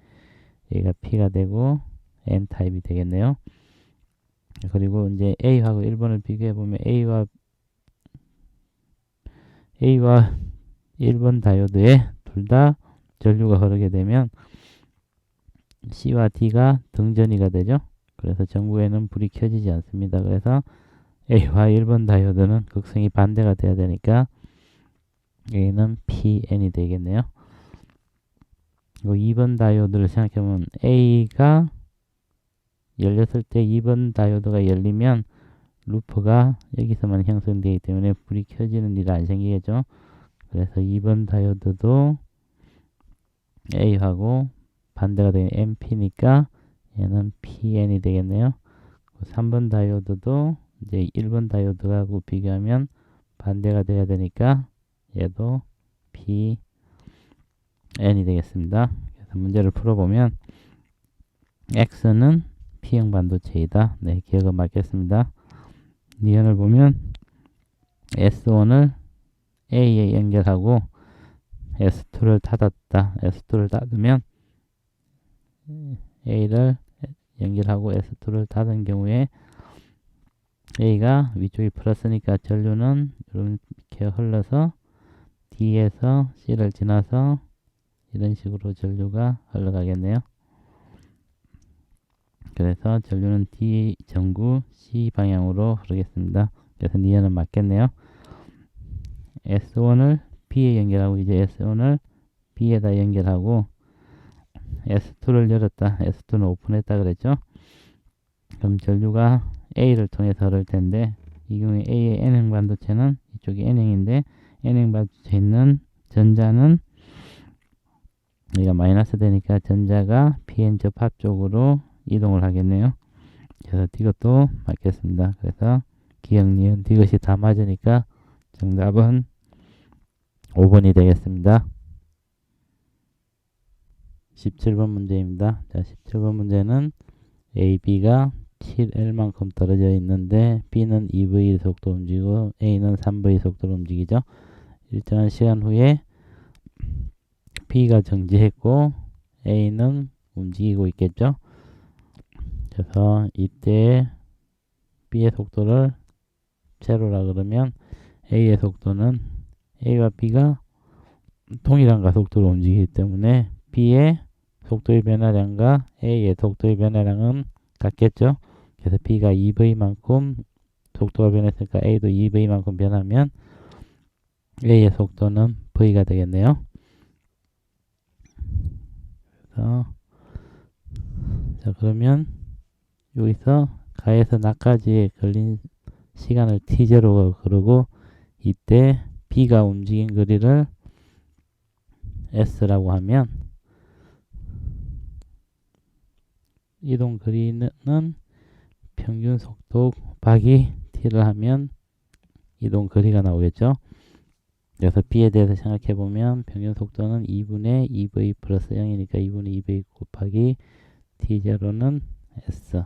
여기가 P가 되고 N타입이 되겠네요. 그리고 이제 A하고 1번을 비교해 보면 A와 1번 다이오드에 둘 다 전류가 흐르게 되면 C와 D가 등전이가 되죠. 그래서 전구에는 불이 켜지지 않습니다. 그래서 A와 1번 다이오드는 극성이 반대가 돼야 되니까 A는 PN이 되겠네요. 그리고 2번 다이오드를 생각해보면 A가 열렸을 때 2번 다이오드가 열리면 루프가 여기서만 형성되기 때문에 불이 켜지는 일이 안 생기겠죠. 그래서 2번 다이오드도 A하고 반대가 되는 NP니까 얘는 PN이 되겠네요. 3번 다이오드도 이제 1번 다이오드하고 비교하면 반대가 돼야 되니까 얘도 PN이 되겠습니다. 그래서 문제를 풀어보면 X는 P형 반도체이다. 네, 기억을 맞겠습니다. 니은을 보면 S1을 A에 연결하고 S2를 닫았다. S2를 닫으면 A를 연결하고 S2를 닫은 경우에 A가 위쪽이 플러스니까 전류는 이렇게 흘러서 D에서 C를 지나서 이런 식으로 전류가 흘러가겠네요. 그래서 전류는 D 전구 C 방향으로 흐르겠습니다. 그래서 니은은 맞겠네요. S1을 B에 연결하고 이제 S1을 B에다 연결하고 S2를 열었다. S2는 오픈했다 그랬죠. 그럼 전류가 A를 통해서 흐를 텐데 이 경우에 A의 N형 반도체는 이쪽이 N형인데 N형 반도체에 있는 전자는 여기가 마이너스 되니까 전자가 PN 접합 쪽으로 이동을 하겠네요. 그래서 이것도 맞겠습니다. 그래서 기억, 니은, 이것이 다 맞으니까 정답은 5번이 되겠습니다. 17번 문제입니다. 자, 17번 문제는 A, B가 7L만큼 떨어져 있는데 B는 2V 속도로 움직이고 A는 3V 속도로 움직이죠. 일정한 시간 후에 B가 정지했고 A는 움직이고 있겠죠. 그래서 이때 B의 속도를 제로라 그러면 A의 속도는 A와 B가 동일한 가속도로 움직이기 때문에 B의 속도의 변화량과 A의 속도의 변화량은 같겠죠. 그래서 B가 2V만큼 속도가 변했으니까 A도 2V만큼 변하면 A의 속도는 V가 되겠네요. 그래서 자, 그러면 여기서 가에서 나까지에 걸린 시간을 T0가 그러고 이때 B가 움직인 거리를 S라고 하면 이동 거리는 평균 속도 곱하기 T를 하면 이동 거리가 나오겠죠. 그래서 B에 대해서 생각해 보면 평균 속도는 2분의 2V 플러스 0이니까 2분의 2V 곱하기 T0는 S.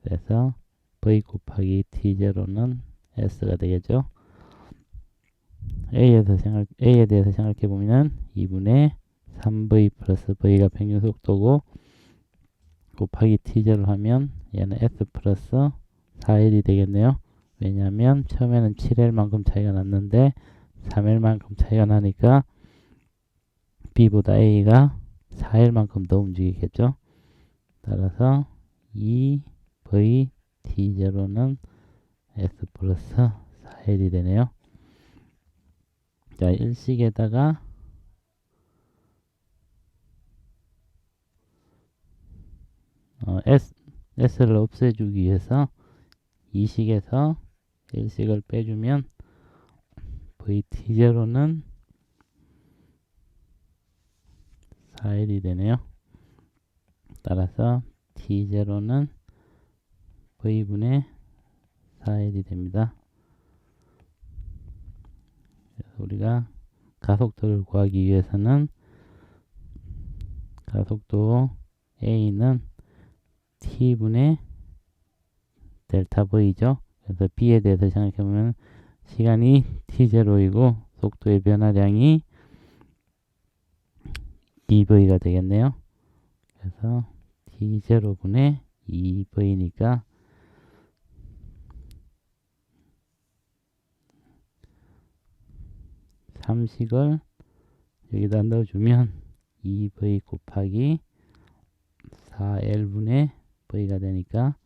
그래서 V 곱하기 T0는 S가 되겠죠. A에 대해서 생각해 보면 2분의 3V 플러스 V가 평균 속도고 곱하기 T0를 하면 얘는 S 플러스 4L이 되겠네요. 왜냐하면 처음에는 7L만큼 차이가 났는데 3L만큼 차이가 나니까 B보다 A가 4L만큼 더 움직이겠죠. 따라서 2V T0는 S 플러스 4L이 되네요. 자, 일식에다가 S를 없애주기 위해서 이식에서 일식을 빼주면 VT0는 4L이 되네요. 따라서 T0는 V분의 4L이 됩니다. 그래서 우리가 가속도를 구하기 위해서는 가속도 A는 T분의 델타 V죠. 그래서 B에 대해서 생각해보면 시간이 T0이고 속도의 변화량이 2V가 되겠네요. 그래서 T0분의 2V니까 삼식을 여기다 넣어주면 2V 곱하기 4L분의 V가 되니까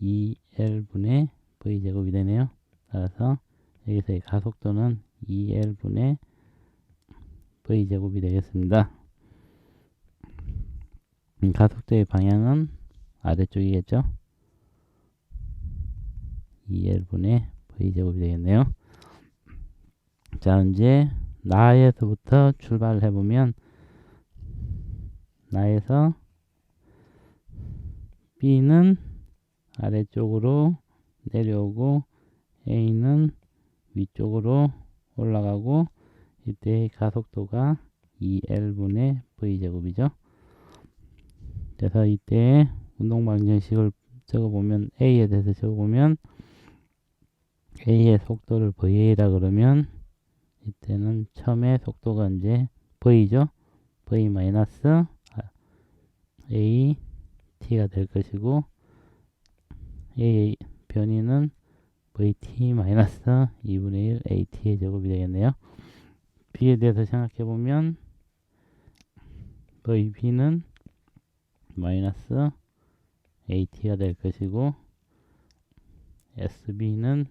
2L분의 V제곱이 되네요. 따라서 여기서의 가속도는 2L분의 V제곱이 되겠습니다. 가속도의 방향은 아래쪽이겠죠? 2L분의 V제곱이 되겠네요. 자, 이제 나에서부터 출발을 해보면 나에서 B는 아래쪽으로 내려오고 A는 위쪽으로 올라가고 이때 가속도가 2L분의 V제곱이죠. 그래서 이때 운동방정식을 적어보면 A에 대해서 적어보면 A의 속도를 VA라 그러면 이때는 처음에 속도가 이제 V죠. V 마이너스 A T가 될 것이고 A 변이는 VT 마이너스 2분의 1 AT의 제곱이 되겠네요. B에 대해서 생각해보면 VB는 마이너스 AT가 될 것이고 SB는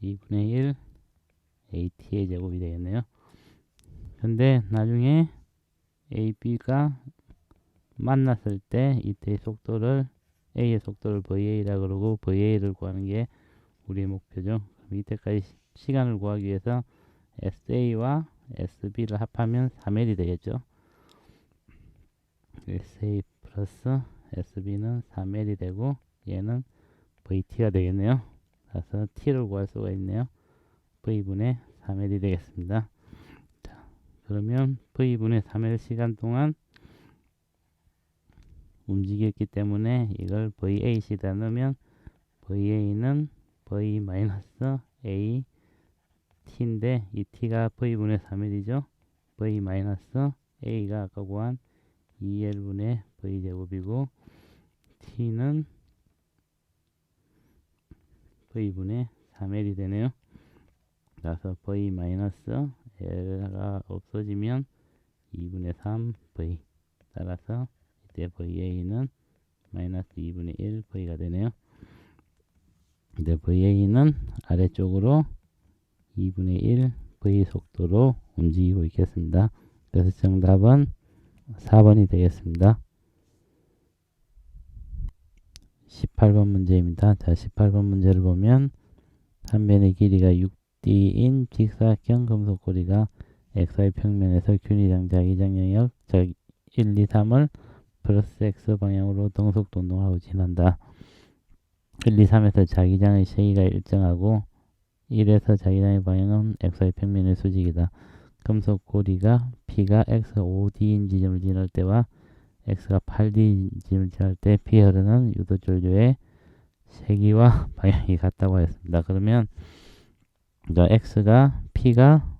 2분의 1 AT의 제곱이 되겠네요. 근데 나중에 AB가 만났을 때 이때의 속도를 A의 속도를 VA라 그러고 VA를 구하는 게 우리의 목표죠. 그럼 이때까지 시간을 구하기 위해서 SA와 SB를 합하면 3L이 되겠죠. SA 플러스 SB는 3L이 되고 얘는 VT가 되겠네요. 그래서 T를 구할 수가 있네요. V분의 3L이 되겠습니다. 자, 그러면 V분의 3L 시간 동안 움직였기 때문에 이걸 VAC에다 넣으면 VA는 V 마이너스 A T인데 이 T가 V분의 3L이죠. V 마이너스 A가 아까 구한 2L분의 V제곱이고 T는 V분의 3L이 되네요. 그래서 V 마이너스 L가 없어지면 2분의 3 V 따라서 이때 VA는 마이너스 2분의 1 V가 되네요. 근데 VA는 아래쪽으로 2분의 1 V 속도로 움직이고 있겠습니다. 그래서 정답은 4번이 되겠습니다. 18번 문제입니다. 자, 18번 문제를 보면 한 변의 길이가 6D인 직사각형 금속고리가 XY 평면에서 균일형 자기장 영역 1, 2, 3을 플러스 X 방향으로 등속 운동하고 지난다. 1, 2, 3에서 자기장의 세기가 일정하고 1에서 자기장의 방향은 XY 평면의 수직이다. 금속고리가 P가 X가 5D인 지점을 지날 때와 X가 8D인 지점을 지날 때 P 흐르는 유도절조의 세기와 방향이 같다고 했습니다. 그러면 X가 P가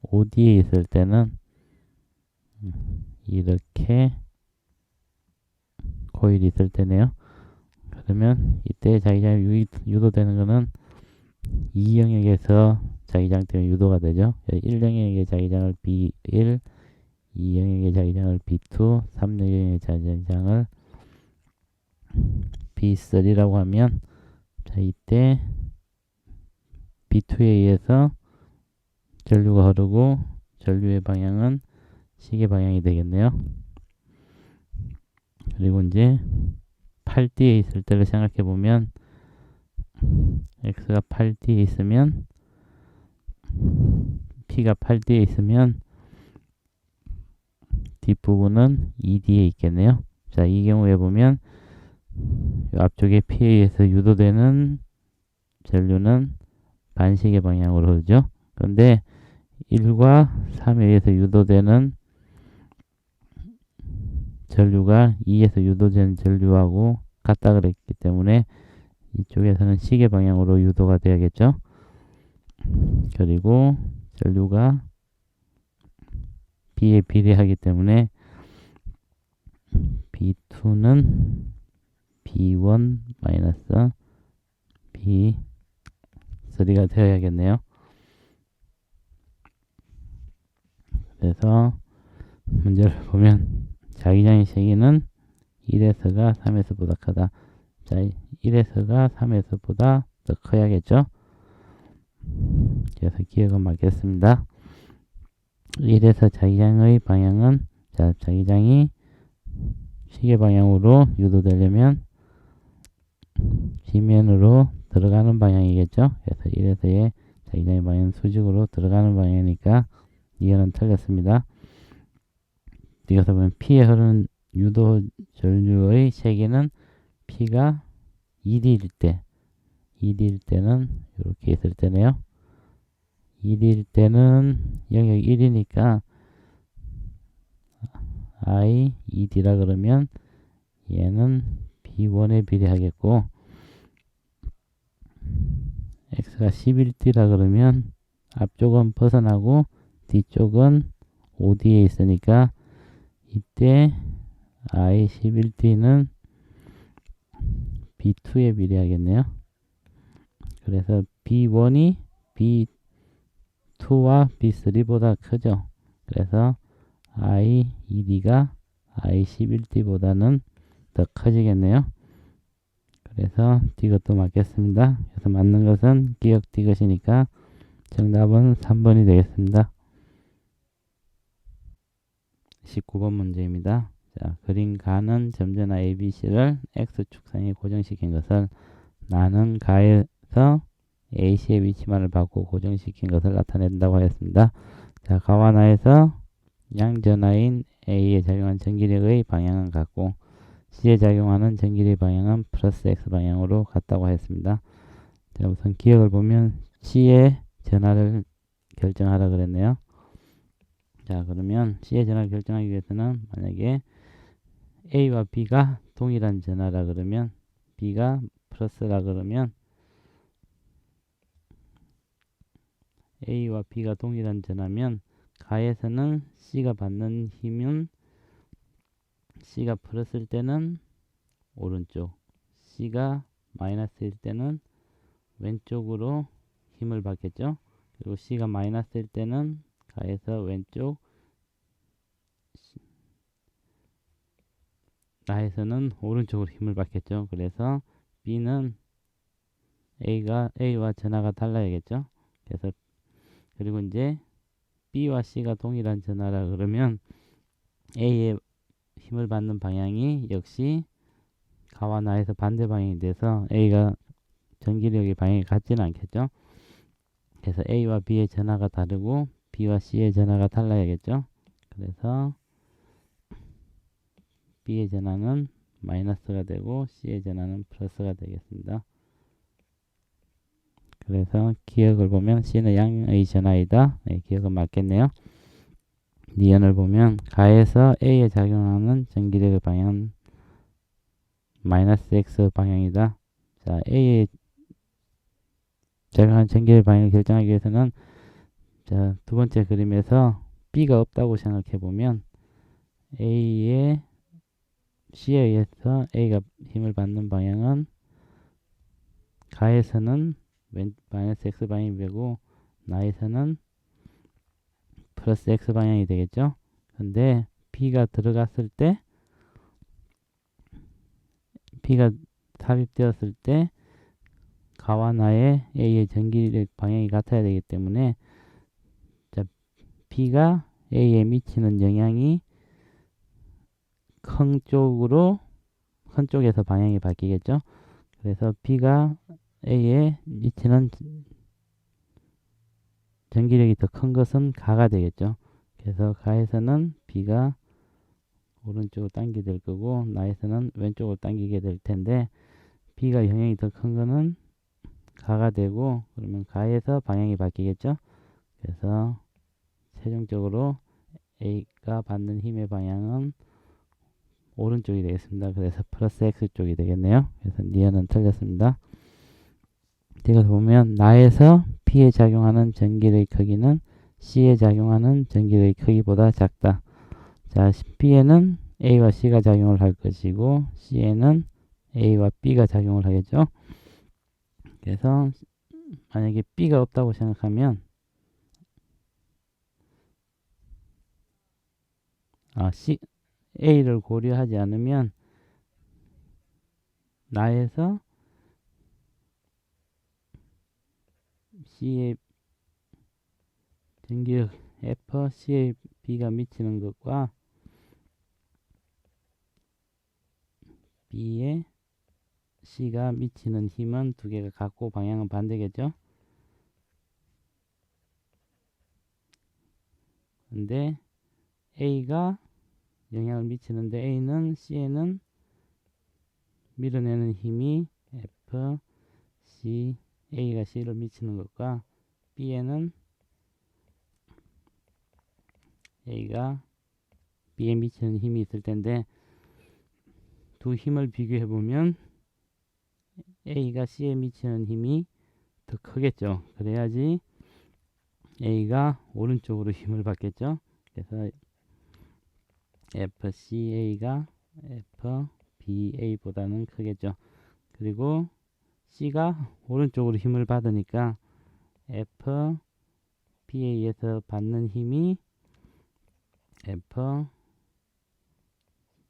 5D에 있을 때는 이렇게 코일이 있을 때네요. 그러면 이때 자기장이 유도되는 것은 2영역에서 자기장 때문에 유도가 되죠. 1영역의 자기장을 B1, 2영역의 자기장을 B2, 3영역의 자기장을 B3라고 하면 자, 이때 B2에 의해서 전류가 흐르고 전류의 방향은 시계 방향이 되겠네요. 그리고 이제 8D에 있을 때를 생각해 보면 X가 8D에 있으면 P가 8D에 있으면 뒷부분은 2D에 있겠네요. 자, 이 경우에 보면 앞쪽에 P에 의해서 유도되는 전류는 반시계 방향으로 흐르죠. 그런데 1과 3에 의해서 유도되는 전류가 2에서 유도된 전류하고 같다 그랬기 때문에 이쪽에서는 시계 방향으로 유도가 돼야겠죠. 그리고 전류가 B에 비례하기 때문에 B2는 B1 마이너스 B3가 되어야겠네요. 그래서 문제를 보면 자기장의 세기는 1에서가 3에서보다 크다. 자, 1에서가 3에서보다 더 커야겠죠. 그래서 기억은 맞겠습니다. 1에서 자기장의 방향은 자, 자기장이 시계 방향으로 유도되려면 지면으로 들어가는 방향이겠죠. 그래서 1에서의 자기장의 방향은 수직으로 들어가는 방향이니까 이해는 틀렸습니다. 이것을 보면 P에 흐르는 유도 전류의 세기는 P가 1일 때, 1일 때는 이렇게 있을 때네요. 1일 때는 영역 1이니까 I, 2D라 그러면 얘는 B1에 비례하겠고 X가 11D라 그러면 앞쪽은 벗어나고 뒤쪽은 5D에 있으니까 이때 I 11D는 B2에 비례하겠네요. 그래서 B1이 B2와 B3보다 크죠. 그래서 I 2D가 I 11D보다는 더 커지겠네요. 그래서 D것도 맞겠습니다. 그래서 맞는 것은 기억 D것이니까 정답은 3번이 되겠습니다. 19번 문제입니다. 자, 그린 가는 점전화 ABC를 X축상에 고정시킨 것을 나는 가에서 AC의 위치만을 받고 고정시킨 것을 나타낸다고 하였습니다. 자, 가와 나에서 양전하인 A에 작용한 전기력의 방향은 같고 C에 작용하는 전기력의 방향은 플러스 X 방향으로 같다고 하였습니다. 자, 우선 기억을 보면 C의 전하를 결정하라 그랬네요. 자, 그러면 C의 전하를 결정하기 위해서는 만약에 A와 B가 동일한 전하라 그러면 B가 플러스라 그러면 A와 B가 동일한 전하면 가에서는 C가 받는 힘은 C가 플러스일 때는 오른쪽, C가 마이너스일 때는 왼쪽으로 힘을 받겠죠. 그리고 C가 마이너스일 때는 가에서 왼쪽, 나에서는 오른쪽으로 힘을 받겠죠. 그래서 B는 A와 전하가 달라야겠죠. 그래서 그리고 이제 B와 C가 동일한 전하라 그러면 A의 힘을 받는 방향이 역시 가와 나에서 반대 방향이 돼서 A가 전기력의 방향이 같지는 않겠죠. 그래서 A와 B의 전하가 다르고 B와 C의 전하가 달라야겠죠. 그래서 B의 전하는 마이너스가 되고 C의 전하는 플러스가 되겠습니다. 그래서 기억을 보면 C는 양의 전하이다. 네, 기억은 맞겠네요. 니은을 보면 가에서 A에 작용하는 전기력의 방향은 마이너스 X 방향이다. 자, A에 작용하는 전기력의 방향을 결정하기 위해서는 자, 두 번째 그림에서 B가 없다고 생각해 보면 A의 C에 의해서 A가 힘을 받는 방향은 가에서는 마이너스 X 방향이 되고 나에서는 플러스 X 방향이 되겠죠. 근데 B가 들어갔을 때 B가 삽입되었을 때 가와 나의 A의 전기력 방향이 같아야 되기 때문에 자, B가 A에 미치는 영향이 큰 쪽에서 방향이 바뀌겠죠. 그래서 B가 A에 미치는 전기력이 더 큰 것은 가가 되겠죠. 그래서 가에서는 B가 오른쪽으로 당기게 될 거고 나에서는 왼쪽으로 당기게 될 텐데 B가 영향이 더 큰 거는 가가 되고 그러면 가에서 방향이 바뀌겠죠. 그래서 최종적으로 A가 받는 힘의 방향은 오른쪽이 되겠습니다. 그래서 플러스 X쪽이 되겠네요. 그래서 니은은 틀렸습니다. 뒤에서 보면 나에서 P에 작용하는 전기의 크기는 C에 작용하는 전기의 크기보다 작다. 자, B에는 A와 C가 작용을 할 것이고 C에는 A와 B가 작용을 하겠죠. 그래서 만약에 B가 없다고 생각하면 A를 고려하지 않으면 나에서 C의 전기력 F, C의 B가 미치는 것과 B에 C가 미치는 힘은 두 개가 같고 방향은 반대겠죠. 근데 A가 영향을 미치는데 A는 C에는 밀어내는 힘이 F, C, A가 C를 미치는 것과 B에는 A가 B에 미치는 힘이 있을 텐데 두 힘을 비교해 보면 A가 C에 미치는 힘이 더 크겠죠. 그래야지 A가 오른쪽으로 힘을 받겠죠. 그래서 FCA가 FBA보다는 크겠죠. 그리고 C가 오른쪽으로 힘을 받으니까 FBA에서 받는 힘이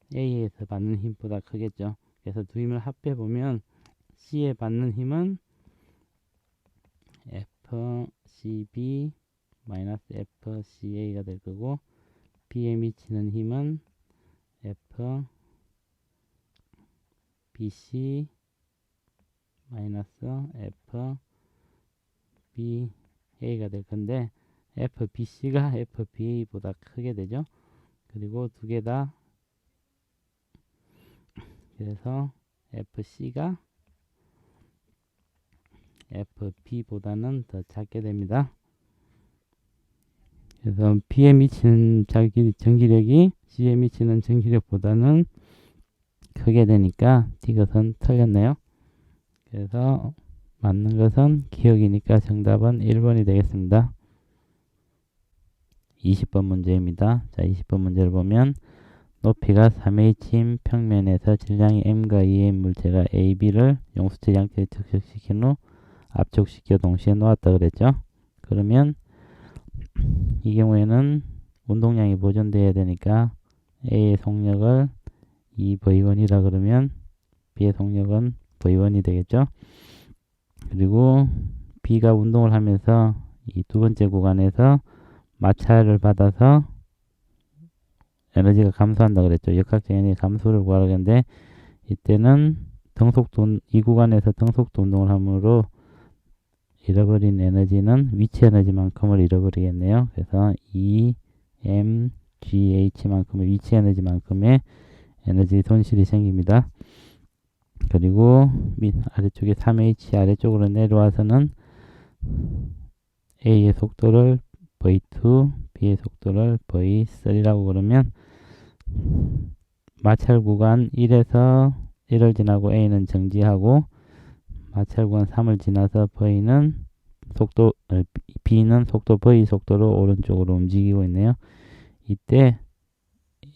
FA에서 받는 힘보다 크겠죠. 그래서 두 힘을 합해 보면 C에 받는 힘은 FCB 마이너스 FCA가 될 거고 B에 미치는 힘은 FBC 마이너스 FBA가 될 건데 FBC가 FBA보다 크게 되죠. 그리고 두 개 다 그래서 FC가 FB보다는 더 작게 됩니다. 그래서 B에 미치는 전기력이 C에 미치는 전기력보다는 크게 되니까 이것은 틀렸네요. 그래서 맞는 것은 기억이니까 정답은 1번이 되겠습니다. 20번 문제입니다. 자, 20번 문제를 보면 높이가 3h인 평면에서 질량이 m과 2의 물체가 A, B를 용수체 양쪽에 접촉시킨 후 압축시켜 동시에 놓았다 그랬죠. 그러면 이 경우에는 운동량이 보존되어야 되니까 A의 속력을 2V1이라 그러면 B의 속력은 V1이 되겠죠. 그리고 B가 운동을 하면서 이 두 번째 구간에서 마찰을 받아서 에너지가 감소한다 그랬죠. 역학적 에너지 감소를 구하라고 했는데 이때는 이 구간에서 등속도 운동을 함으로 잃어버린 에너지는 위치 에너지만큼을 잃어버리겠네요. 그래서 EMGH만큼의 위치 에너지만큼의 에너지 손실이 생깁니다. 그리고 아래쪽에 3H 아래쪽으로 내려와서는 A의 속도를 V2, B의 속도를 V3라고 그러면 마찰 구간 1에서 1을 지나고 A는 정지하고 마찰 구간 3을 지나서 B는 속도 V 속도로 오른쪽으로 움직이고 있네요. 이때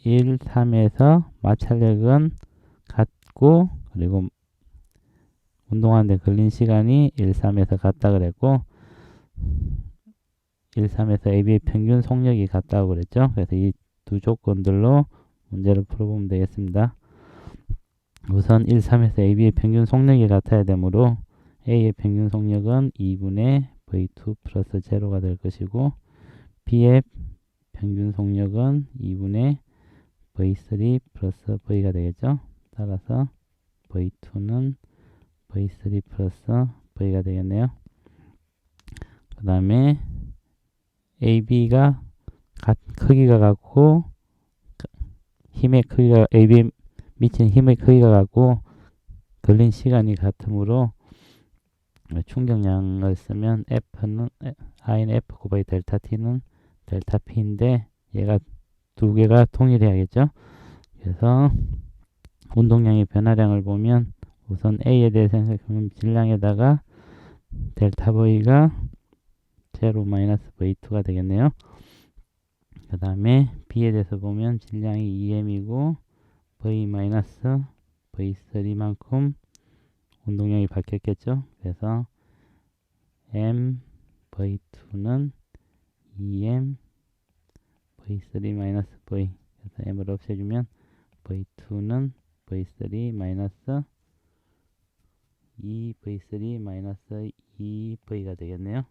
1, 3에서 마찰력은 같고 그리고 운동하는데 걸린 시간이 1, 3에서 같다 그랬고 1, 3에서 AB의 평균 속력이 같다고 그랬죠. 그래서 이 두 조건들로 문제를 풀어보면 되겠습니다. 우선 1, 3에서 AB의 평균 속력이 같아야 되므로 A의 평균 속력은 2분의 V2 플러스 제로가 될 것이고 B의 평균 속력은 2분의 V3 플러스 V가 되겠죠. 따라서 V2는 V3 플러스 V가 되겠네요. 그 다음에 AB가 크기가 같고 힘의 크기가 AB에 미친 힘의 크기가 같고 걸린 시간이 같으므로 충격량을 쓰면 F는 I는 F 곱하기 델타 T는 델타 P인데 얘가 두 개가 동일해야겠죠. 그래서 운동량의 변화량을 보면 우선 A에 대해 생각하면 질량에다가 델타 V가 제로 마이너스 V2가 되겠네요. 그 다음에 B에 대해서 보면 질량이 2M이고 V 마이너스 V3만큼 운동량이 바뀌었겠죠. 그래서 M V2는 2M V3 마이너스 V. 그래서 M을 없애주면 V2는 V3 마이너스 2V3 마이너스 2V가 되겠네요.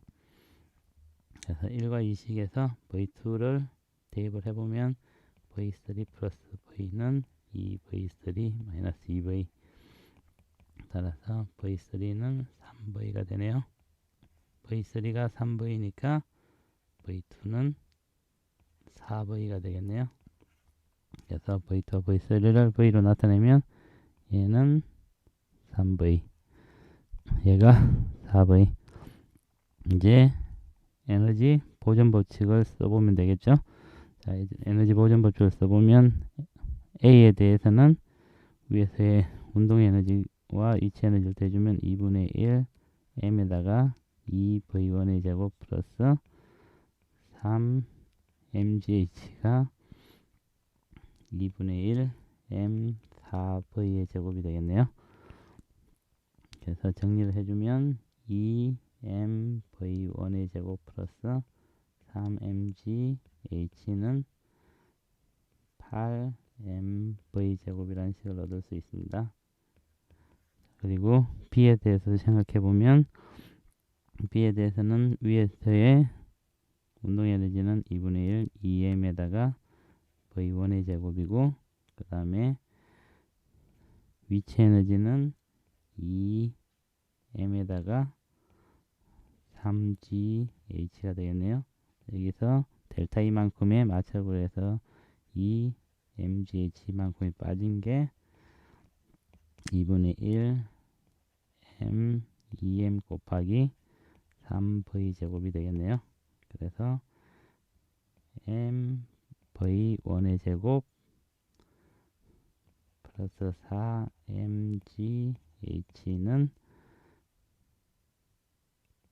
그래서 1과 2식에서 V2를 대입을 해보면 V3 플러스 V는 2v3 마이너스 2v. 따라서 v3는 3v가 되네요. v3가 3v니까 v2는 4v가 되겠네요. 그래서 v2와 v3를 v로 나타내면 얘는 3v, 얘가 4v. 이제 에너지 보존 법칙을 써보면 되겠죠. 자, 이제 에너지 보존 법칙을 써보면 A에 대해서는 위에서의 운동 에너지와 이체 에너지를 대주면 2분의 1 m에다가 2v1의 제곱 플러스 3 mgh가 2분의 1 m 4v의 제곱이 되겠네요. 그래서 정리를 해주면 2 m v1의 제곱 플러스 3 mg h는 8 m v 제곱이라는 식을 얻을 수 있습니다. 그리고 b에 대해서 생각해 보면 b에 대해서는 위에서의 운동 에너지는 2분의 1 2m에다가 v1의 제곱이고, 그 다음에 위치 에너지는 2m에다가 3gh가 되겠네요. 여기서 델타 E만큼의 마찰을 해서 2mgh만큼이 빠진 게 2분의 1 m 2m 곱하기 3v 제곱이 되겠네요. 그래서 m v1의 제곱 플러스 4mgh는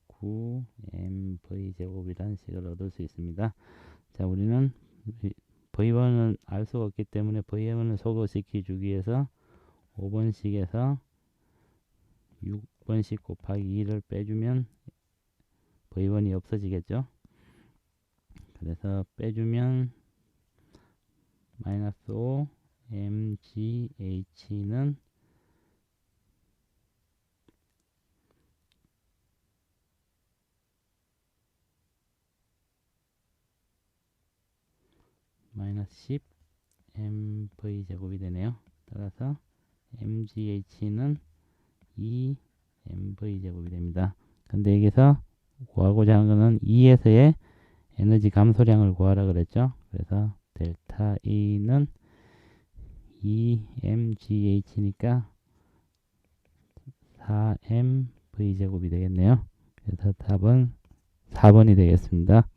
9mv 제곱이라는 식을 얻을 수 있습니다. 자, 우리는 v1은 알 수가 없기 때문에 v1을 소거시켜 주기 위해서 5번씩에서 6번씩 곱하기 2를 빼주면 v1이 없어지겠죠. 그래서 빼주면 마이너스 5 mgh는 마이너스 10 mv 제곱이 되네요. 따라서 mgh는 2 mv 제곱이 됩니다. 근데 여기서 구하고자 하는 것은 2에서의 에너지 감소량을 구하라 그랬죠. 그래서 델타 E는 2mgh니까 4mv 제곱이 되겠네요. 그래서 답은 4번이 되겠습니다.